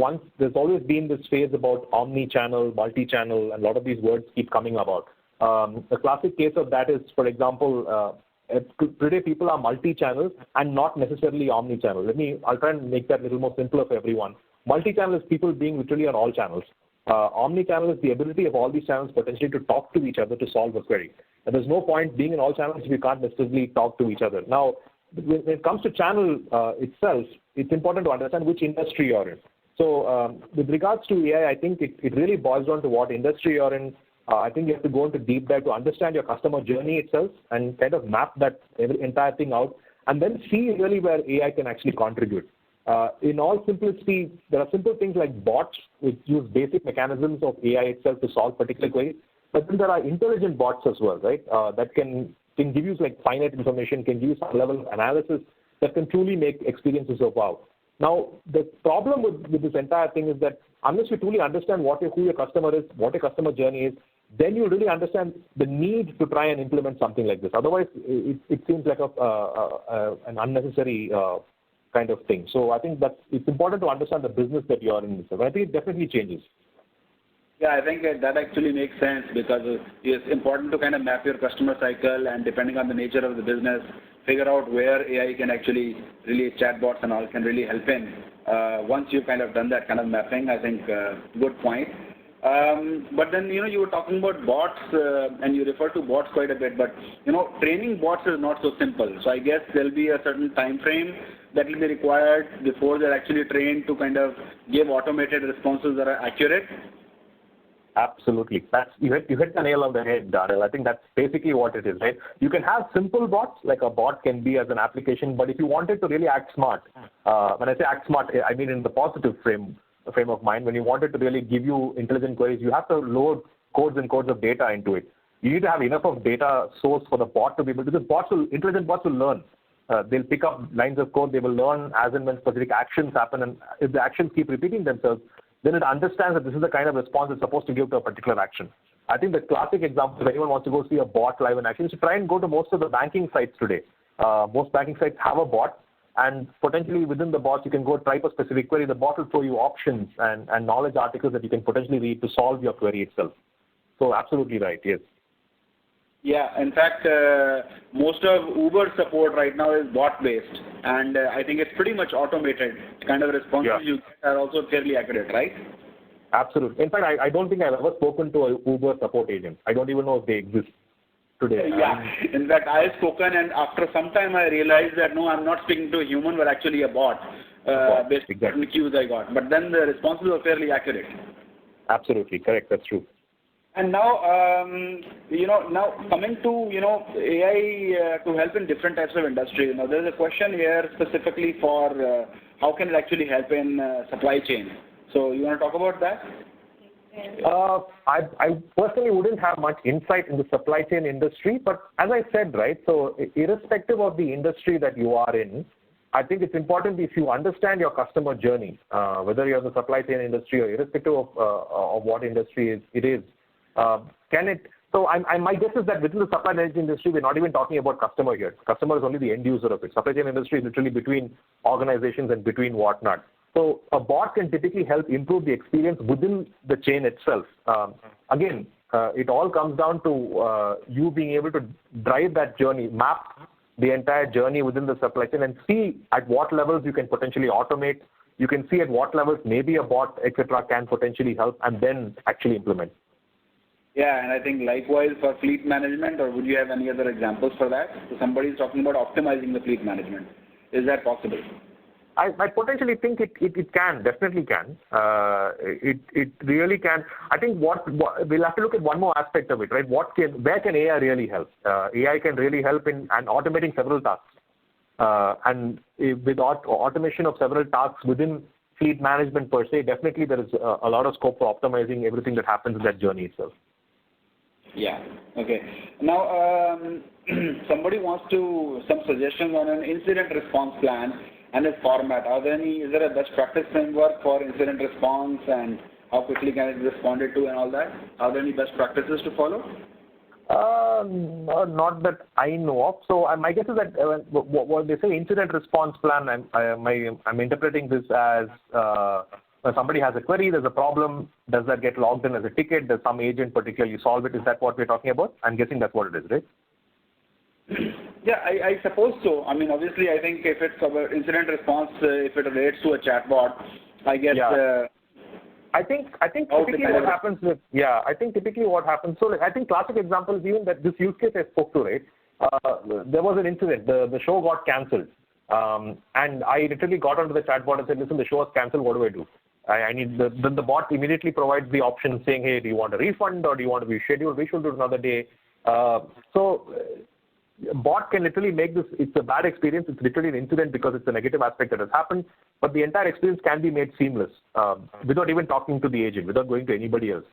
always been this phase about omni-channel, multi-channel, and a lot of these words keep coming about. The classic case of that is, for example, today people are multi-channel and not necessarily omni-channel. I'll try and make that a little more simpler for everyone. Multi-channel is people being literally on all channels. Omni-channel is the ability of all these channels potentially to talk to each other to solve a query. And there's no point being in all channels if you can't necessarily talk to each other. Now, when it comes to channel itself, it's important to understand which industry you're in. So with regards to AI, I think it really boils down to what industry you're in. I think you have to go into deep dive to understand your customer journey itself and kind of map that entire thing out and then see really where AI can actually contribute. In all simplicity, there are simple things like bots which use basic mechanisms of AI itself to solve particular queries. But then there are intelligent bots as well, right? That can give you like finite information, can give you some level of analysis that can truly make experiences of wow. Now, the problem with this entire thing is that unless you truly understand who your customer is, what your customer journey is, then you really understand the need to try and implement something like this. Otherwise, it seems like an unnecessary kind of thing. So I think that it's important to understand the business that you are in. I think it definitely changes. Yeah, I think that actually makes sense because it's important to kind of map your customer cycle and depending on the nature of the business, figure out where AI can actually really, chatbots and all can really help in. Once you've kind of done that kind of mapping, I think good point. But then, you were talking about bots and you refer to bots quite a bit, but, training bots is not so simple. So I guess there'll be a certain time frame that will be required before they're actually trained to kind of give automated responses that are accurate. Absolutely. You hit the nail on the head, Darrell. I think that's basically what it is, right? You can have simple bots, like a bot can be as an application, but if you wanted to really act smart, when I say act smart, I mean in the positive frame of mind, when you wanted to really give you intelligent queries, you have to load codes and codes of data into it. You need to have enough of data source for the bot to be able to, because intelligent bots will learn. They'll pick up lines of code, they will learn as and when specific actions happen, and if the actions keep repeating themselves, then it understands that this is the kind of response it's supposed to give to a particular action. I think the classic example, if anyone wants to go see a bot live in action, is to try and go to most of the banking sites today. Most banking sites have a bot, and potentially within the bot, you can go type a specific query. The bot will show you options and knowledge articles that you can potentially read to solve your query itself. So absolutely right, yes. Yeah, in fact, most of Uber support right now is bot-based, and I think it's pretty much automated. Kind of responses you get are also fairly accurate, right? Absolutely. In fact, I don't think I've ever spoken to an Uber support agent. I don't even know if they exist today. Yeah, in fact, I have spoken, and after some time I realized that, no, I'm not speaking to a human, but actually a bot, based on the cues I got. But then the responses are fairly accurate. Absolutely, correct, that's true. And now, now coming to, AI to help in different types of industries. Now, there's a question here specifically for how can it actually help in supply chain. So you want to talk about that? I personally wouldn't have much insight in the supply chain industry, but as I said, right, so irrespective of the industry that you are in, I think it's important if you understand your customer journey, whether you're in the supply chain industry or irrespective of what industry it is. My guess is that within the supply chain industry, we're not even talking about customer here. Customer is only the end user of it. Supply chain industry is literally between organizations and between whatnot. So a bot can typically help improve the experience within the chain itself. Again, it all comes down to you being able to drive that journey, map the entire journey within the supply chain and see at what levels you can potentially automate. You can see at what levels maybe a bot, etc., can potentially help and then actually implement. Yeah, and I think likewise for fleet management, or would you have any other examples for that? So somebody is talking about optimizing the fleet management. Is that possible? I potentially think it can, definitely can. It really can. I think what we'll have to look at one more aspect of it, right? Where can AI really help? AI can really help in automating several tasks. With automation of several tasks within fleet management per se, definitely there is a lot of scope for optimizing everything that happens in that journey itself. Yeah. Okay. Now, somebody wants some suggestions on an incident response plan and its format. Is there a best practice framework for incident response, and how quickly can it be responded to and all that? Are there any best practices to follow? Not that I know of. So my guess is that when they say incident response plan, I'm interpreting this as when somebody has a query, there's a problem, does that get logged in as a ticket? Does some agent particularly solve it? Is that what we're talking about? I'm guessing that's what it is, right? Yeah, I suppose so. I mean, obviously, I think if it's about incident response, if it relates to a chatbot, I guess. Yeah. I think typically what happens so I think classic example is even that this use case I spoke to, right? There was an incident, the show got cancelled, and I literally got onto the chatbot and said, listen, the show was cancelled, what do I do? I need then the bot immediately provides the option saying, hey, do you want a refund or do you want to be scheduled? We should do it another day. Bot can literally make this, it's a bad experience, it's literally an incident because it's a negative aspect that has happened, but the entire experience can be made seamless without even talking to the agent, without going to anybody else.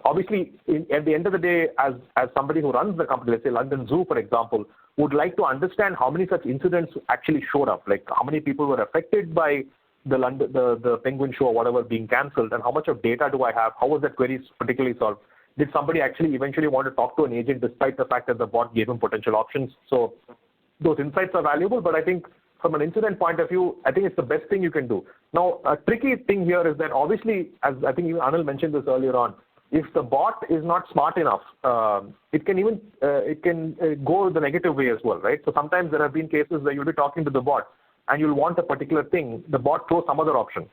Obviously, at the end of the day, as somebody who runs the company, let's say London Zoo, for example, would like to understand how many such incidents actually showed up, like how many people were affected by the penguin show or whatever being cancelled, and how much of data do I have, how was that query particularly solved? Did somebody actually eventually want to talk to an agent despite the fact that the bot gave him potential options? So those insights are valuable, but I think from an incident point of view, I think it's the best thing you can do. Now, a tricky thing here is that obviously, as I think even Anil mentioned this earlier on, if the bot is not smart enough, it can go the negative way as well, right? So sometimes there have been cases where you'll be talking to the bot and you'll want a particular thing, the bot throws some other option.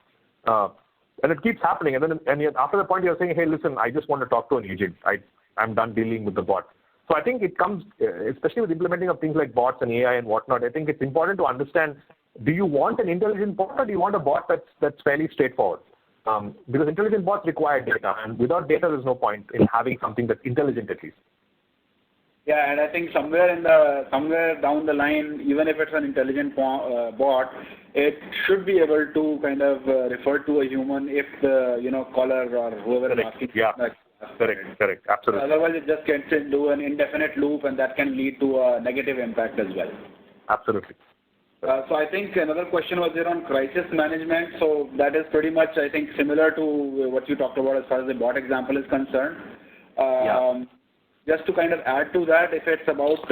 And it keeps happening. And then after the point, you're saying, hey, listen, I just want to talk to an agent. I'm done dealing with the bot. So I think it comes, especially with implementing of things like bots and AI and whatnot, I think it's important to understand, do you want an intelligent bot or do you want a bot that's fairly straightforward? Because intelligent bots require data. And without data, there's no point in having something that's intelligent at least. Yeah, and I think somewhere down the line, even if it's an intelligent bot, it should be able to kind of refer to a human if the caller or whoever is asking. Yeah, correct, absolutely. Otherwise, it just gets into an indefinite loop, and that can lead to a negative impact as well. Absolutely. So I think another question was there on crisis management. So that is pretty much, I think, similar to what you talked about as far as the bot example is concerned. Just to kind of add to that, if it's about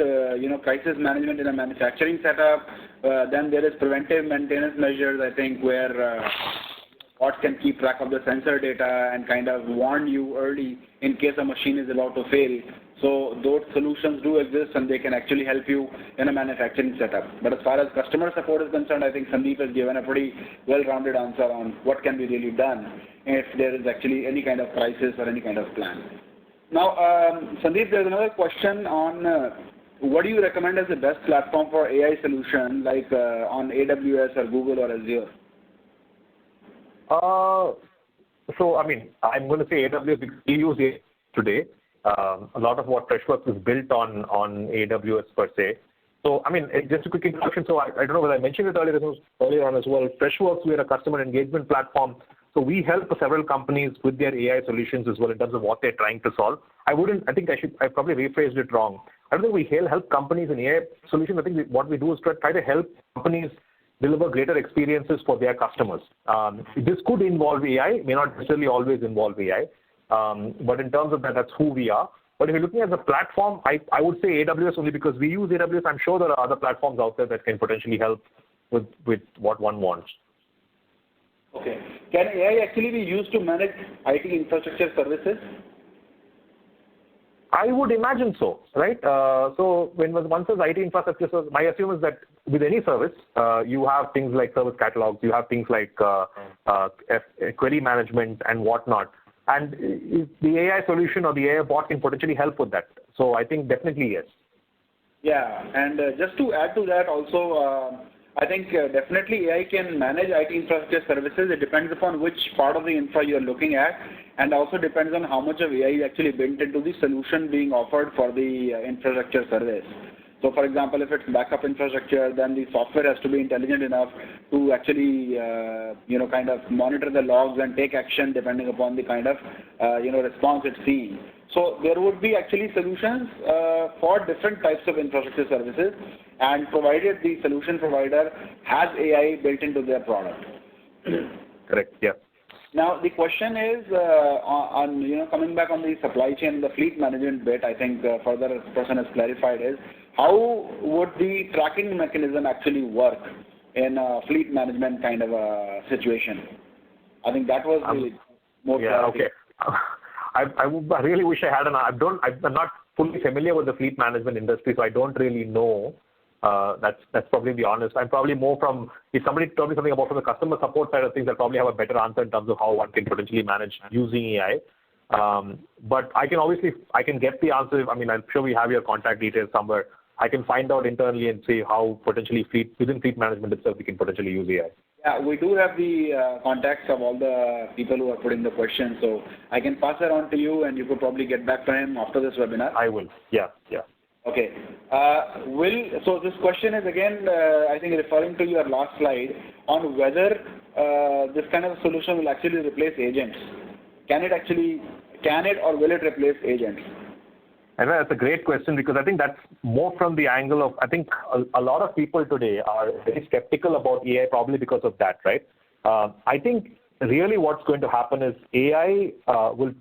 crisis management in a manufacturing setup, then there is preventive maintenance measures, I think, where bots can keep track of the sensor data and kind of warn you early in case a machine is about to fail. So those solutions do exist and they can actually help you in a manufacturing setup. But as far as customer support is concerned, I think Sandeep has given a pretty well-rounded answer on what can be really done if there is actually any kind of crisis or any kind of plan. Now, Sandeep, there's another question on what do you recommend as the best platform for AI solution, like on AWS or Google or Azure? So, I mean, I'm going to say AWS because we use it today. A lot of what Freshworks is built on AWS per se. So, I mean, just a quick introduction. So, I don't know whether I mentioned it earlier on as well. Freshworks, we're a customer engagement platform. So we help several companies with their AI solutions as well in terms of what they're trying to solve. I probably rephrased it wrong. I don't think we help companies in AI solutions. I think what we do is try to help companies deliver greater experiences for their customers. This could involve AI, may not necessarily always involve AI. But in terms of that, that's who we are. But if you're looking at the platform, I would say AWS only because we use AWS. I'm sure there are other platforms out there that can potentially help with what one wants. Okay. Can AI actually be used to manage IT infrastructure services? I would imagine so, right? So when one says IT infrastructure service, my assumption is that with any service, you have things like service catalogs, you have things like query management and whatnot. And if the AI solution or the AI bot can potentially help with that. So I think definitely yes. Yeah, and just to add to that also, I think definitely AI can manage IT infrastructure services. It depends upon which part of the infra you're looking at, and also depends on how much of AI is actually built into the solution being offered for the infrastructure service. So for example, if it's backup infrastructure, then the software has to be intelligent enough to actually, kind of monitor the logs and take action depending upon the kind of, response it's seeing. So there would be actually solutions for different types of infrastructure services, and provided the solution provider has AI built into their product. Correct. Yeah. Now the question is coming back on the supply chain, the fleet management bit. I think further this person has clarified is how would the tracking mechanism actually work in a fleet management kind of a situation? I think that was the more. Yeah. Okay. I really wish I had I'm not fully familiar with the fleet management industry, so I don't really know. That's probably the honest. I'm probably more from, if somebody told me something about from the customer support side of things, I'll probably have a better answer in terms of how one can potentially manage using AI. But I can get the answer. I mean, I'm sure we have your contact details somewhere. I can find out internally and see how potentially within fleet management itself we can potentially use AI. Yeah, we do have the contacts of all the people who are putting the questions, so I can pass it on to you, and you could probably get back to him after this webinar. I will. Yeah. Okay. So this question is again, I think referring to your last slide on whether this kind of solution will actually replace agents. Can it or will it replace agents? And that's a great question, because I think that's more from the angle of, I think a lot of people today are very skeptical about AI, probably because of that, right? I think really what's going to happen is AI will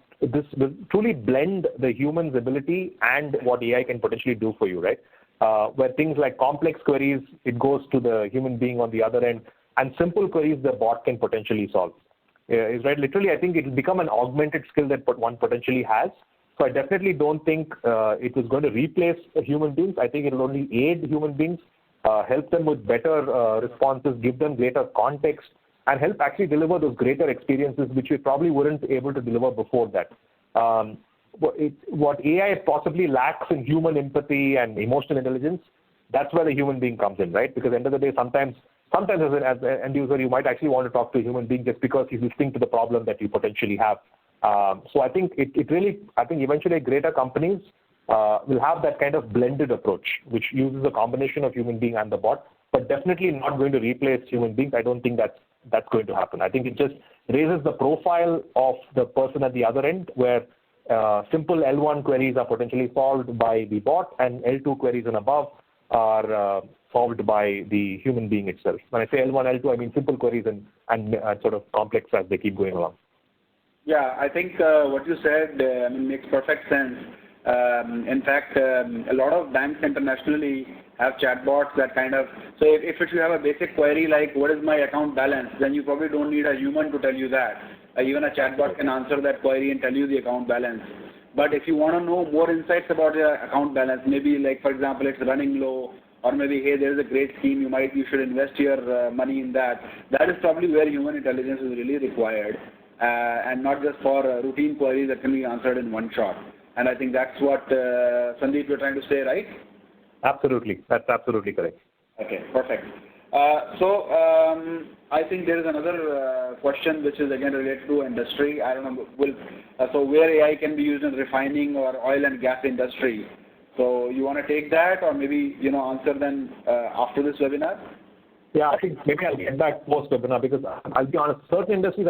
truly blend the human's ability and what AI can potentially do for you, right? Where things like complex queries, it goes to the human being on the other end, and simple queries the bot can potentially solve. Is right? Literally, I think it will become an augmented skill that one potentially has. So I definitely don't think it is going to replace human beings. I think it will only aid human beings, help them with better responses, give them greater context, and help actually deliver those greater experiences which we probably weren't able to deliver before that. What AI possibly lacks in human empathy and emotional intelligence, that's where the human being comes in, right? Because at the end of the day, sometimes as an end user, you might actually want to talk to a human being just because he's listening to the problem that you potentially have. So I think I think eventually greater companies will have that kind of blended approach, which uses a combination of human being and the bot, but definitely not going to replace human beings. I don't think that's going to happen. I think it just raises the profile of the person at the other end, where simple L1 queries are potentially solved by the bot, and L2 queries and above are solved by the human being itself. When I say L1, L2, I mean simple queries and sort of complex as they keep going along. Yeah, I think what you said makes perfect sense. In fact, a lot of banks internationally have chatbots that kind of, so if you have a basic query like what is my account balance, then you probably don't need a human to tell you that. Even a chatbot can answer that query and tell you the account balance. But if you want to know more insights about your account balance, maybe like for example it's running low, or maybe hey, there is a great scheme, you should invest your money in that. That is probably where human intelligence is really required. And not just for routine queries that can be answered in one shot. And I think that's what, Sandeep, you're trying to say, right? Absolutely. That's absolutely correct. Okay, perfect. So I think there is another question which is again related to industry. I don't know, so where AI can be used in refining or oil and gas industry. So you want to take that, or maybe, answer then after this webinar? Yeah, I think maybe I'll get back post-webinar, because I'll be honest, certain industries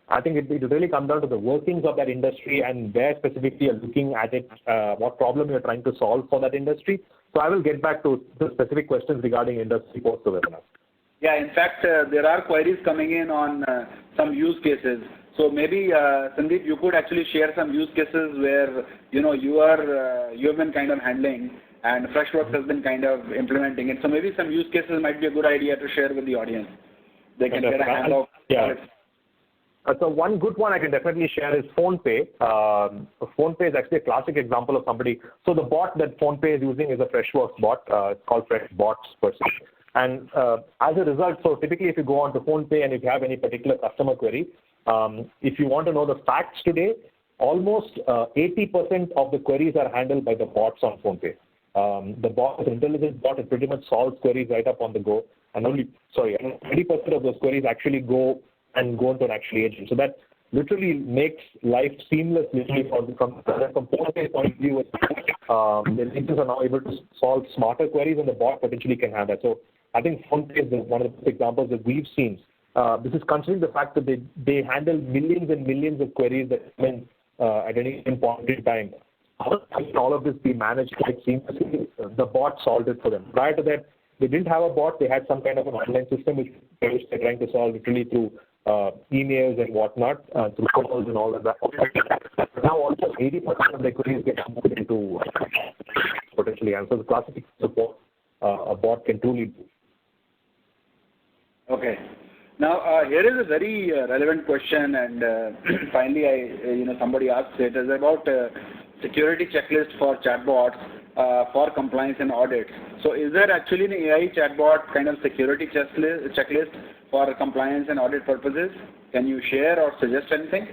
I think it really comes down to the workings of that industry and where specifically you're looking at it, what problem you're trying to solve for that industry. So I will get back to the specific questions regarding industry post the webinar. Yeah, in fact, there are queries coming in on some use cases. So maybe, Sandeep, you could actually share some use cases where, you have been kind of handling and Freshworks has been kind of implementing it. So maybe some use cases might be a good idea to share with the audience. They can get a handle of. Yeah. So one good one I can definitely share is PhonePe. PhonePe is actually a classic example of somebody. So the bot that PhonePe is using is a Freshworks bot. It's called FreshBots per se. And as a result, so typically if you go on to PhonePe and if you have any particular customer query, If you want to know the facts today, almost 80% of the queries are handled by the bots on PhonePe. The bot is an intelligent bot. It pretty much solves queries right up on the go. And 20% of those queries actually go into an actual agent. So that literally makes life seamless literally from PhonePe's point of view. The agents are now able to solve smarter queries, and the bot potentially can have that. So I think PhonePe is one of the examples that we've seen. This is considering the fact that they handle millions and millions of queries that come in at any point in time. All of this be managed quite seamlessly. The bot solved it for them. Prior to that, they didn't have a bot. They had some kind of an online system which they're trying to solve literally through emails and whatnot, through calls and all of that. Now almost 80% of the queries get moved into potentially answers. The classic support a bot can truly do. Okay. Now, here is a very relevant question, and finally, somebody asked it. It's about security checklist for chatbots for compliance and audit. So, is there actually an AI chatbot kind of security checklist for compliance and audit purposes? Can you share or suggest anything?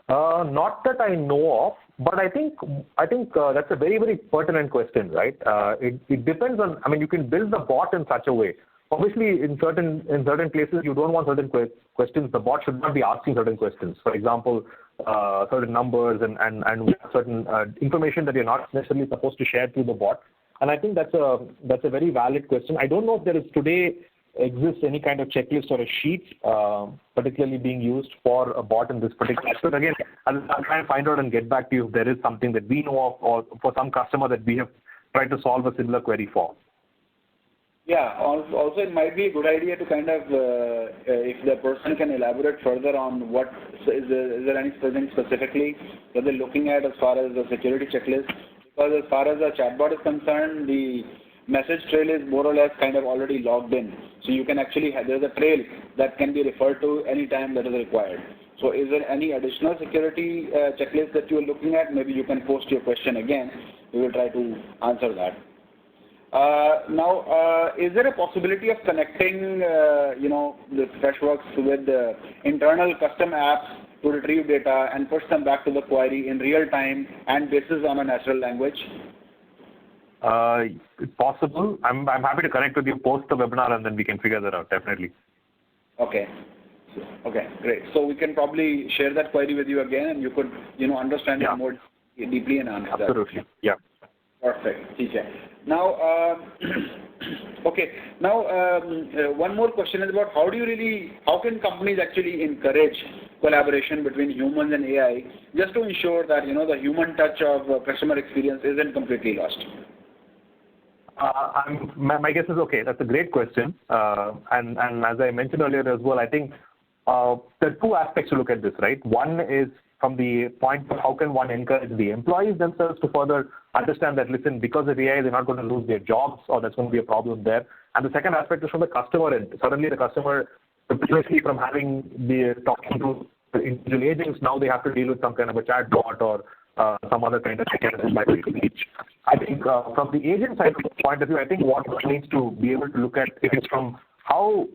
Not that I know of, but I think that's a very, very pertinent question, right? It depends on. I mean, you can build the bot in such a way. Obviously, in certain places, you don't want certain questions. The bot should not be asking certain questions. For example, certain numbers and certain information that you're not necessarily supposed to share to the bot. And I think that's a very valid question. I don't know if there is today exists any kind of checklist or a sheet particularly being used for a bot in this particular aspect. Again, I'll try and find out and get back to you if there is something that we know of or for some customer that we have tried to solve a similar query for. Yeah. Also, it might be a good idea to kind of, if the person can elaborate further on what is there anything specifically that they're looking at as far as the security checklist? Because as far as the chatbot is concerned, the message trail is more or less kind of already logged in. So you can actually there's a trail that can be referred to any time that is required. So is there any additional security checklist that you are looking at? Maybe you can post your question again. We will try to answer that. Now, is there a possibility of connecting, the Freshworks with internal custom apps to retrieve data and push them back to the query in real time and basis on a natural language? It's possible. I'm happy to connect with you post the webinar, and then we can figure that out. Definitely. Okay. Okay, great. So we can probably share that query with you again, and you could, understand it more deeply and answer that. Absolutely. Yeah. Perfect. Okay. Now, one more question is about how can companies actually encourage collaboration between humans and AI just to ensure that, the human touch of customer experience isn't completely lost? My guess is okay. That's a great question. And as I mentioned earlier as well, I think there are two aspects to look at this, right? One is from the point of how can one encourage the employees themselves to further understand that, listen, because of AI, they're not going to lose their jobs or there's going to be a problem there. And the second aspect is from the customer end. Suddenly the customer, previously from talking to individual agents, now they have to deal with some kind of a chat bot or some other kind of mechanism by which. I think from the agent side point of view, I think what one needs to be able to look at is from how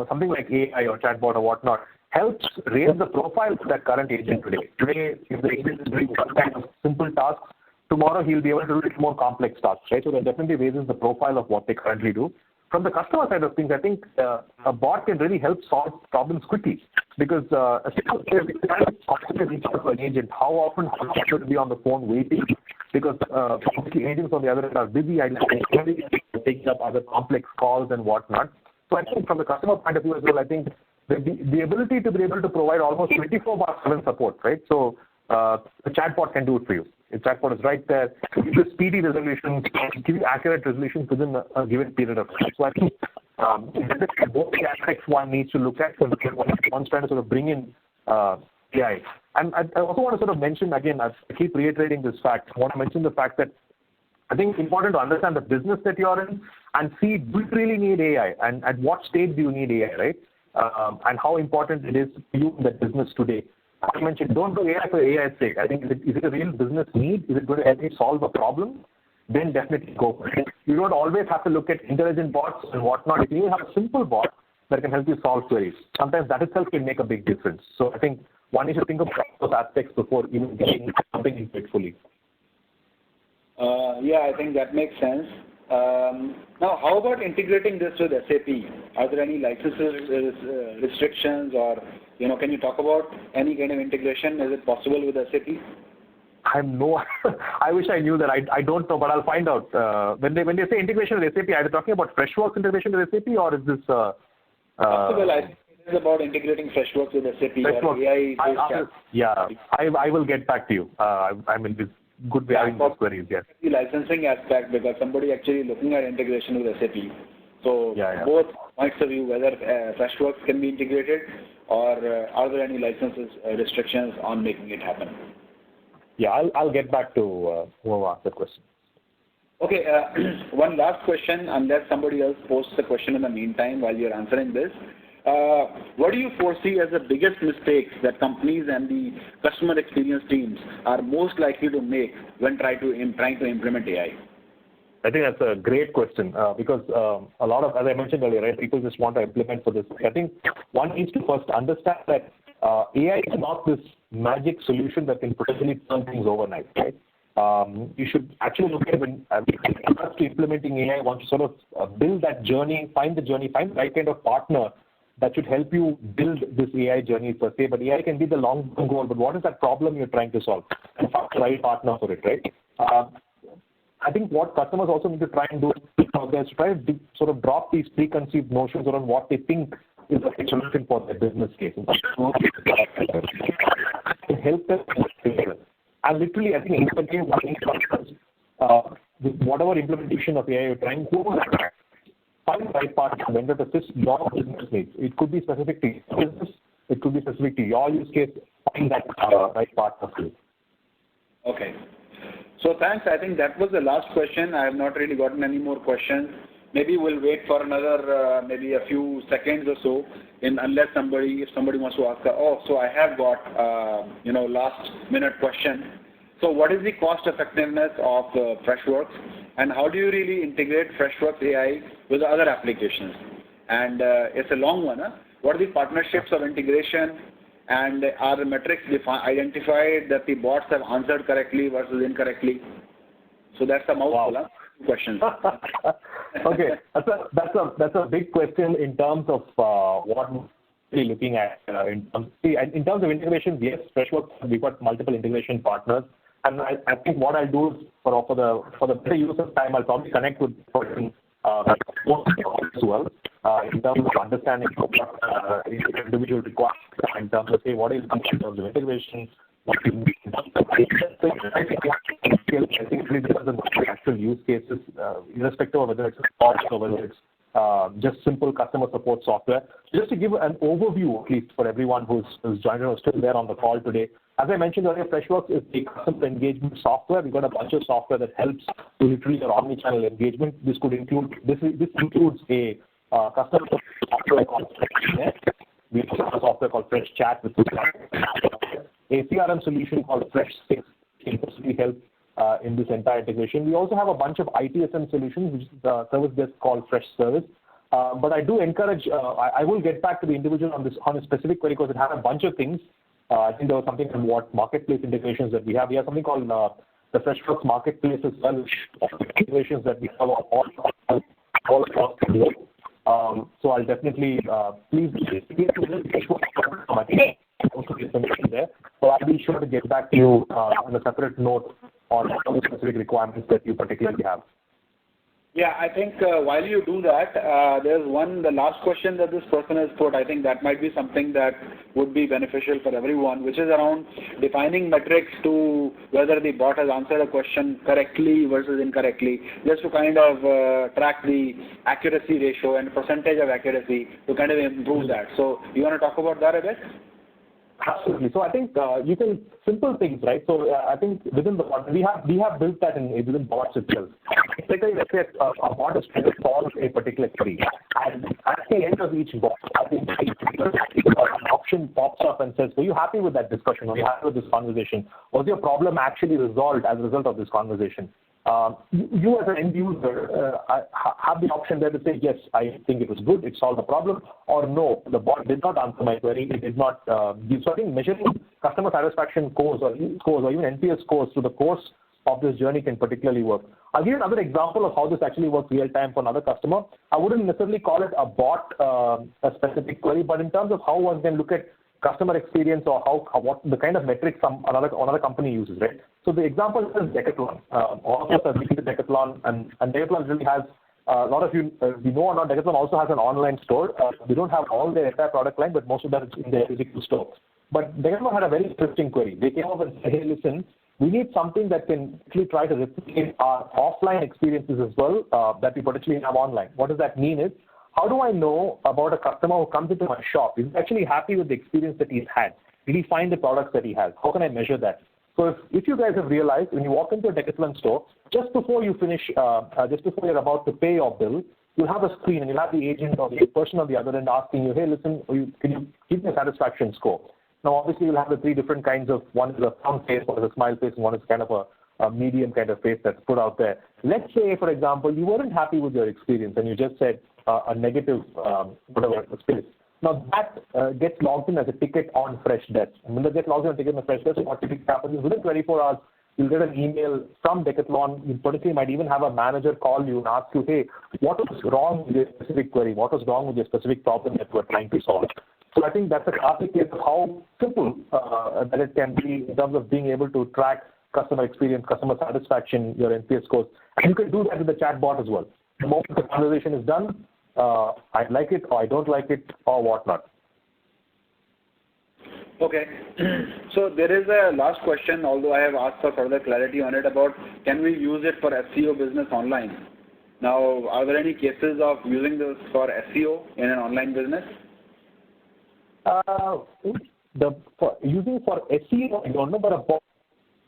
something like AI or chatbot or whatnot helps raise the profile of that current agent today. Today, if the agent is doing some kind of simple tasks, tomorrow he'll be able to do little more complex tasks, right? So that definitely raises the profile of what they currently do. From the customer side of things, I think a bot can really help solve problems quickly because a simple constantly reach out to an agent, how often should be on the phone waiting? Because obviously agents on the other end are busy and taking up other complex calls and whatnot. So I think from the customer point of view as well, I think the ability to be able to provide almost 24/7 support, right? So the chatbot can do it for you. The chatbot is right there, give you speedy resolutions, give you accurate resolutions within a given period of time. So I think both the aspects one needs to look at when one's trying to sort of bring in AI. And I also want to sort of mention, again, I keep reiterating this fact, I want to mention the fact that I think it's important to understand the business that you're in and see, do you really need AI? And at what stage do you need AI, right? And how important it is to you in that business today. I mentioned, don't do AI for AI's sake. I think, is it a real business need? Is it going to help you solve a problem? Then definitely go for it. You don't always have to look at intelligent bots and whatnot. If you have a simple bot, that can help you solve queries. Sometimes that itself can make a big difference. So I think one needs to think of those aspects before even getting something into it fully. Yeah, I think that makes sense. Now, how about integrating this with SAP? Are there any licenses restrictions, or can you talk about any kind of integration? Is it possible with SAP? I wish I knew that. I don't know, but I'll find out. When they say integration with SAP, are they talking about Freshworks integration with SAP, or is this possible? I think it is about integrating Freshworks with SAP or AI. I will get back to you. I'm in this good way having those queries. Yes. The licensing aspect, because somebody actually looking at integration with SAP. So both points of view, whether Freshworks can be integrated, or are there any licenses restrictions on making it happen? Yeah, I'll get back to whoever asked that question. Okay, one last question, unless somebody else posts a question in the meantime while you're answering this. What do you foresee as the biggest mistakes that companies and the customer experience teams are most likely to make when trying to implement AI? I think that's a great question because a lot of, as I mentioned earlier, right, people just want to implement for this. I think one needs to first understand that AI is not this magic solution that can potentially turn things overnight, right? You should actually look at when it comes to implementing AI, want to sort of build that journey, find the right kind of partner that should help you build this AI journey per se. But AI can be the long-term goal, but what is that problem you're trying to solve? And find the right partner for it, right? I think what customers also need to try and do is to try to sort of drop these preconceived notions around what they think is a solution for their business case. Help them. And literally, I think with whatever implementation of AI you're trying to find the right partner vendor to assist your business needs. It could be specific to your business, it could be specific to your use case. Find that right partner for you. Okay. So thanks. I think that was the last question. I have not really gotten any more questions. Maybe we'll wait for another maybe a few seconds or so, if somebody wants to ask. So I have got last minute question. So what is the cost effectiveness of Freshworks, and how do you really integrate Freshworks AI with other applications? And it's a long one. What are the partnerships of integration, and are the metrics identified that the bots have answered correctly versus incorrectly? So that's a mouthful. Wow. Questions. Okay, that's a big question in terms of what we're looking at. In terms of integration, yes, Freshworks, we've got multiple integration partners, and I think what I'll do is for the better use of time, I'll probably connect with person as well in terms of understanding individual requirements in terms of what is in terms of integration. I think it really depends on actual use cases, irrespective of whether it's a bots or whether it's just simple customer support software. Just to give an overview, at least for everyone who's joined or still there on the call today. As I mentioned earlier, Freshworks is a customer engagement software. We've got a bunch of software that helps to literally your omni-channel engagement. This includes a customer software called Fresh. We have a software called Fresh Chat, which is a CRM solution called Fresh 6 can possibly help in this entire integration. We also have a bunch of ITSM solutions, which is the service desk called Fresh Service. But I do encourage, I will get back to the individual on a specific query because it has a bunch of things. I think there was something on what marketplace integrations that we have. We have something called the Freshworks Marketplace as well, integrations that we have all across the world. So I'll definitely please also get information there. So I'll be sure to get back to you on a separate note on the specific requirements that you particularly have. Yeah, I think while you do that, there's the last question that this person has put. I think that might be something that would be beneficial for everyone, which is around defining metrics to whether the bot has answered a question correctly versus incorrectly, just to kind of track the accuracy ratio and percentage of accuracy to kind of improve that. So you want to talk about that a bit? Absolutely. So I think you can simple things, right? So I think within the bot, we have built that within bots itself. Let's say a bot is trying to solve a particular query, and at the end of each bot, I think an option pops up and says, "Were you happy with that discussion? Were you happy with this conversation? Was your problem actually resolved as a result of this conversation?" you as an end user have the option there to say, yes, I think it was good, it solved the problem, or no, the bot did not answer my query, it did not give. So I think measuring customer satisfaction scores or even NPS scores to the course of this journey can particularly work. I'll give you another example of how this actually works real time for another customer. I wouldn't necessarily call it a bot, a specific query, but in terms of how one can look at customer experience or what the kind of metrics another company uses, right? So the example is Decathlon. All of us have been to Decathlon, and Decathlon really has a lot of you, we know or not, Decathlon also has an online store. We don't have all their entire product line, but most of that is in their physical store. But Decathlon had a very interesting query. They came up and said, hey, listen, we need something that can actually try to replicate our offline experiences as well that we potentially have online. What does that mean is, how do I know about a customer who comes into my shop? Is he actually happy with the experience that he's had? Did he find the products that he has? How can I measure that? So if you guys have realized, when you walk into a Decathlon store, just before you finish, just before you're about to pay your bill, you'll have a screen and you'll have the agent or the person on the other end asking you, hey, listen, can you give me a satisfaction score? Now, obviously, you'll have the three different kinds of, one is a front face, one is a smile face, and one is kind of a medium kind of face that's put out there. Let's say, for example, you weren't happy with your experience and you just said a negative whatever experience. Now, that gets logged in as a ticket on Freshdesk. And when that gets logged in as a ticket on Freshdesk, what typically happens is within 24 hours, you'll get an email from Decathlon. You potentially might even have a manager call you and ask you, hey, what was wrong with your specific query? What was wrong with your specific problem that we're trying to solve? So I think that's a classic case of how simple that it can be in terms of being able to track customer experience, customer satisfaction, your NPS scores. And you can do that with the chatbot as well. The moment the conversation is done, I like it or I don't like it or whatnot. Okay. So there is a last question, although I have asked for further clarity on it, about can we use it for SEO business online? Now, are there any cases of using this for SEO in an online business? Using for SEO, I don't know, but a bot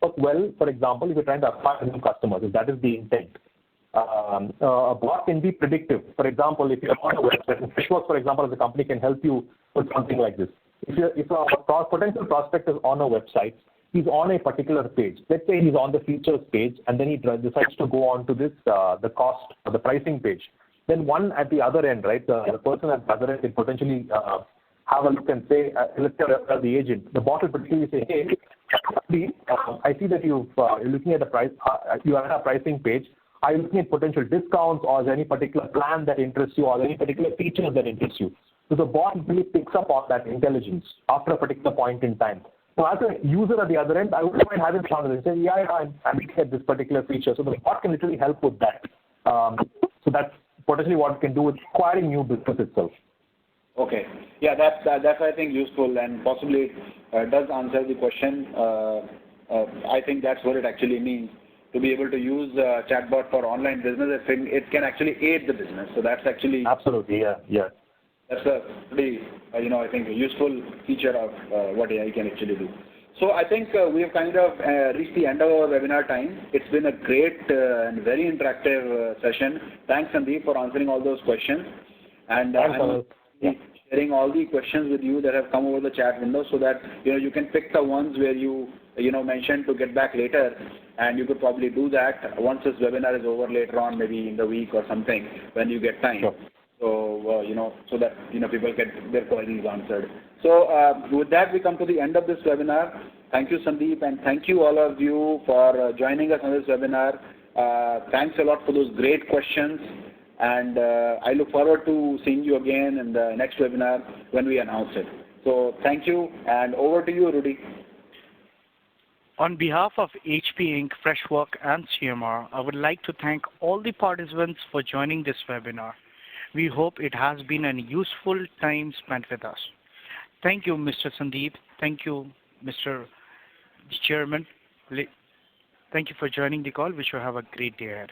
work well, for example, if you're trying to acquire new customers, if that is the intent. A bot can be predictive. For example, if you're on a website, Freshworks, for example, as a company can help you with something like this. If a potential prospect is on a website, he's on a particular page. Let's say he's on the features page, and then he decides to go on to this, the cost or the pricing page. Then one at the other end, right, the person at the other end can potentially have a look and say, let's say the agent, the bot will particularly say, hey, I see that you're looking at the price, you are at a pricing page. Are you looking at potential discounts, or is there any particular plan that interests you, or any particular features that interest you? So the bot really picks up on that intelligence after a particular point in time. So as a user at the other end, I would mind having someone and say, yeah, I'm looking at this particular feature. So the bot can literally help with that. So that's potentially what it can do with acquiring new business itself. Okay. Yeah, that's I think useful, and possibly does answer the question. I think that's what it actually means, to be able to use chatbot for online business. It can actually aid the business. So that's actually absolutely, yeah. That's a pretty, I think, a useful feature of what AI can actually do. So I think we have kind of reached the end of our webinar time. It's been a great and very interactive session. Thanks, Sandeep, for answering all those questions. And I'm sharing all the questions with you that have come over the chat window, so that you can pick the ones where you mentioned to get back later, and you could probably do that once this webinar is over later on, maybe in the week or something when you get time. Sure. So so that people get their queries answered. So with that, we come to the end of this webinar. Thank you, Sandeep, and thank you all of you for joining us on this webinar. Thanks a lot for those great questions, and I look forward to seeing you again in the next webinar when we announce it. So thank you, and over to you, Rudy. On behalf of HP Inc., Freshwork, and CMR, I would like to thank all the participants for joining this webinar. We hope it has been a useful time spent with us. Thank you, Mr. Sandeep. Thank you, Mr. Chairman. Thank you for joining the call. Wish you have a great day ahead.